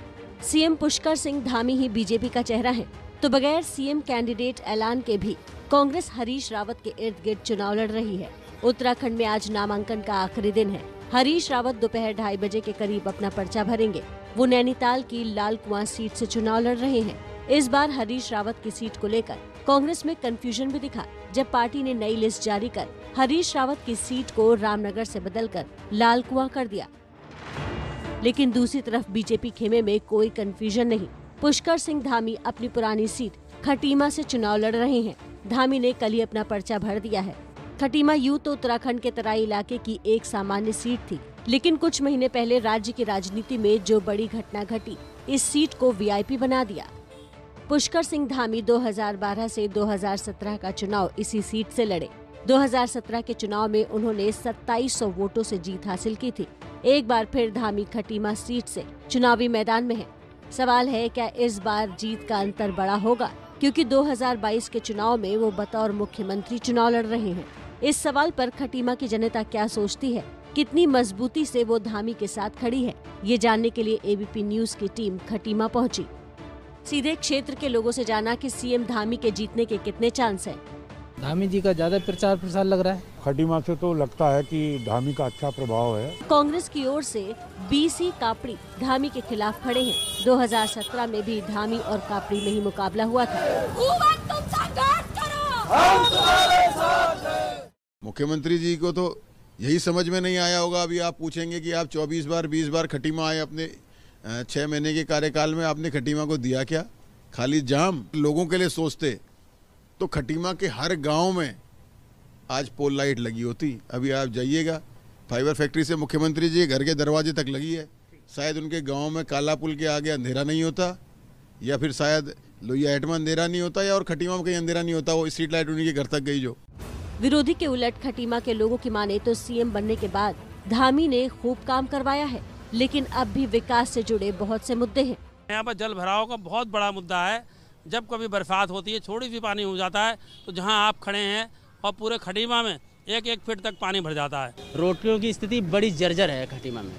S1: सीएम पुष्कर सिंह धामी ही बीजेपी का चेहरा है, तो बगैर सीएम कैंडिडेट ऐलान के भी कांग्रेस हरीश रावत के इर्द गिर्द चुनाव लड़ रही है। उत्तराखंड में आज नामांकन का आखिरी दिन है। हरीश रावत दोपहर 2:30 बजे के करीब अपना पर्चा भरेंगे। वो नैनीताल की लालकुआं सीट से चुनाव लड़ रहे हैं। इस बार हरीश रावत की सीट को लेकर कांग्रेस में कंफ्यूजन भी दिखा, जब पार्टी ने नई लिस्ट जारी कर हरीश रावत की सीट को रामनगर से बदलकर लालकुआं कर दिया। लेकिन दूसरी तरफ बीजेपी खेमे में कोई कंफ्यूजन नहीं। पुष्कर सिंह धामी अपनी पुरानी सीट खटीमा से चुनाव लड़ रहे हैं। धामी ने कल ही अपना पर्चा भर दिया है। खटीमा यूं तो उत्तराखंड के तराई इलाके की एक सामान्य सीट थी, लेकिन कुछ महीने पहले राज्य की राजनीति में जो बड़ी घटना घटी, इस सीट को वीआईपी बना दिया। पुष्कर सिंह धामी 2012 से 2017 का चुनाव इसी सीट से लड़े। 2017 के चुनाव में उन्होंने 2700 वोटों से जीत हासिल की थी। एक बार फिर धामी खटीमा सीट से चुनावी मैदान में है। सवाल है, क्या इस बार जीत का अंतर बड़ा होगा, क्योंकि 2022 के चुनाव में वो बतौर मुख्यमंत्री चुनाव लड़ रहे हैं। इस सवाल पर खटीमा की जनता क्या सोचती है, कितनी मजबूती से वो धामी के साथ खड़ी है, ये जानने के लिए एबीपी न्यूज की टीम खटीमा पहुंची। सीधे क्षेत्र के लोगों से जाना कि सीएम धामी के जीतने के कितने चांस हैं।
S18: धामी जी का ज्यादा प्रचार प्रसार लग रहा है।
S20: खटीमा से तो लगता है कि धामी का अच्छा प्रभाव है।
S1: कांग्रेस की ओर से बीसी कापड़ी धामी के खिलाफ खड़े हैं। 2017 में भी धामी और कापड़ी में ही मुकाबला हुआ था।
S21: मुख्यमंत्री जी को तो यही समझ में नहीं आया होगा। अभी आप पूछेंगे कि आप 24 बार 20 बार खटीमा आए, अपने 6 महीने के कार्यकाल में आपने खटीमा को दिया क्या? खाली जाम। लोगों के लिए सोचते तो खटीमा के हर गांव में आज पोल लाइट लगी होती। अभी आप जाइएगा, फाइबर फैक्ट्री से मुख्यमंत्री जी घर के दरवाजे तक लगी है। शायद उनके गांव में काला पुल के आगे अंधेरा नहीं होता, या फिर शायद लोहिया हेट में अंधेरा नहीं होता, या और खटीमा में कहीं अंधेरा नहीं होता। वो स्ट्रीट लाइट उन्हीं के घर तक गई। जो
S1: विरोधी के उलट खटीमा के लोगों की माने तो सीएम बनने के बाद धामी ने खूब काम करवाया है, लेकिन अब भी विकास से जुड़े बहुत से मुद्दे हैं।
S22: यहाँ पर जल भराव का बहुत बड़ा मुद्दा है। जब कभी बरसात होती है, थोड़ी सी पानी हो जाता है, तो जहाँ आप खड़े हैं और पूरे खटीमा में 1-1 फीट तक पानी भर जाता है।
S18: रोडों की स्थिति बड़ी जर्जर है खटीमा में।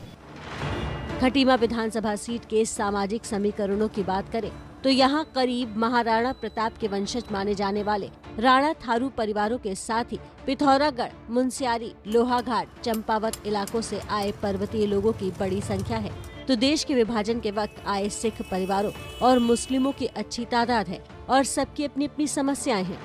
S1: खटीमा विधानसभा सीट के सामाजिक समीकरणों की बात करें तो यहाँ करीब महाराणा प्रताप के वंशज माने जाने वाले राणा थारू परिवारों के साथ ही पिथौरागढ़, मुनस्यारी, लोहाघाट, चंपावत इलाकों से आए पर्वतीय लोगों की बड़ी संख्या है। तो देश के विभाजन के वक्त आए सिख परिवारों और मुस्लिमों की अच्छी तादाद है और सबकी अपनी अपनी समस्याएं हैं।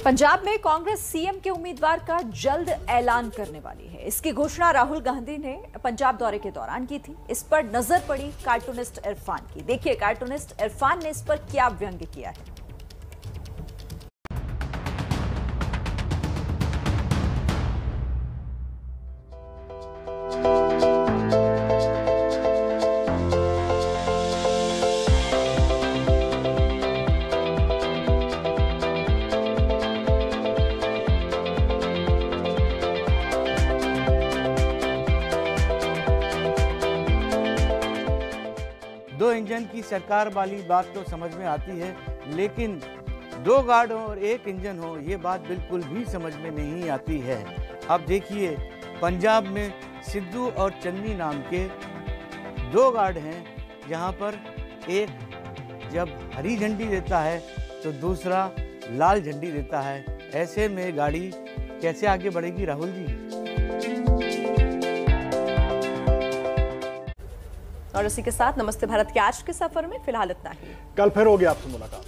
S4: पंजाब में कांग्रेस सीएम के उम्मीदवार का जल्द ऐलान करने वाली है। इसकी घोषणा राहुल गांधी ने पंजाब दौरे के दौरान की थी। इस पर नजर पड़ी कार्टूनिस्ट इरफान की। देखिए कार्टूनिस्ट इरफान ने इस पर क्या व्यंग्य किया है।
S23: दो इंजन की सरकार वाली बात तो समझ में आती है, लेकिन 2 गार्ड हो और 1 इंजन हो, ये बात बिल्कुल भी समझ में नहीं आती है। अब देखिए पंजाब में सिद्धू और चन्नी नाम के 2 गार्ड हैं, जहां पर एक जब हरी झंडी देता है तो दूसरा लाल झंडी देता है। ऐसे में गाड़ी कैसे आगे बढ़ेगी राहुल जी?
S19: और इसी के साथ नमस्ते भारत के आज के सफर में फिलहाल इतना ही।
S25: कल फिर होगी आपसे मुलाकात।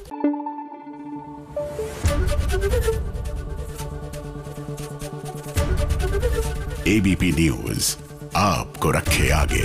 S24: एबीपी न्यूज आपको रखे आगे।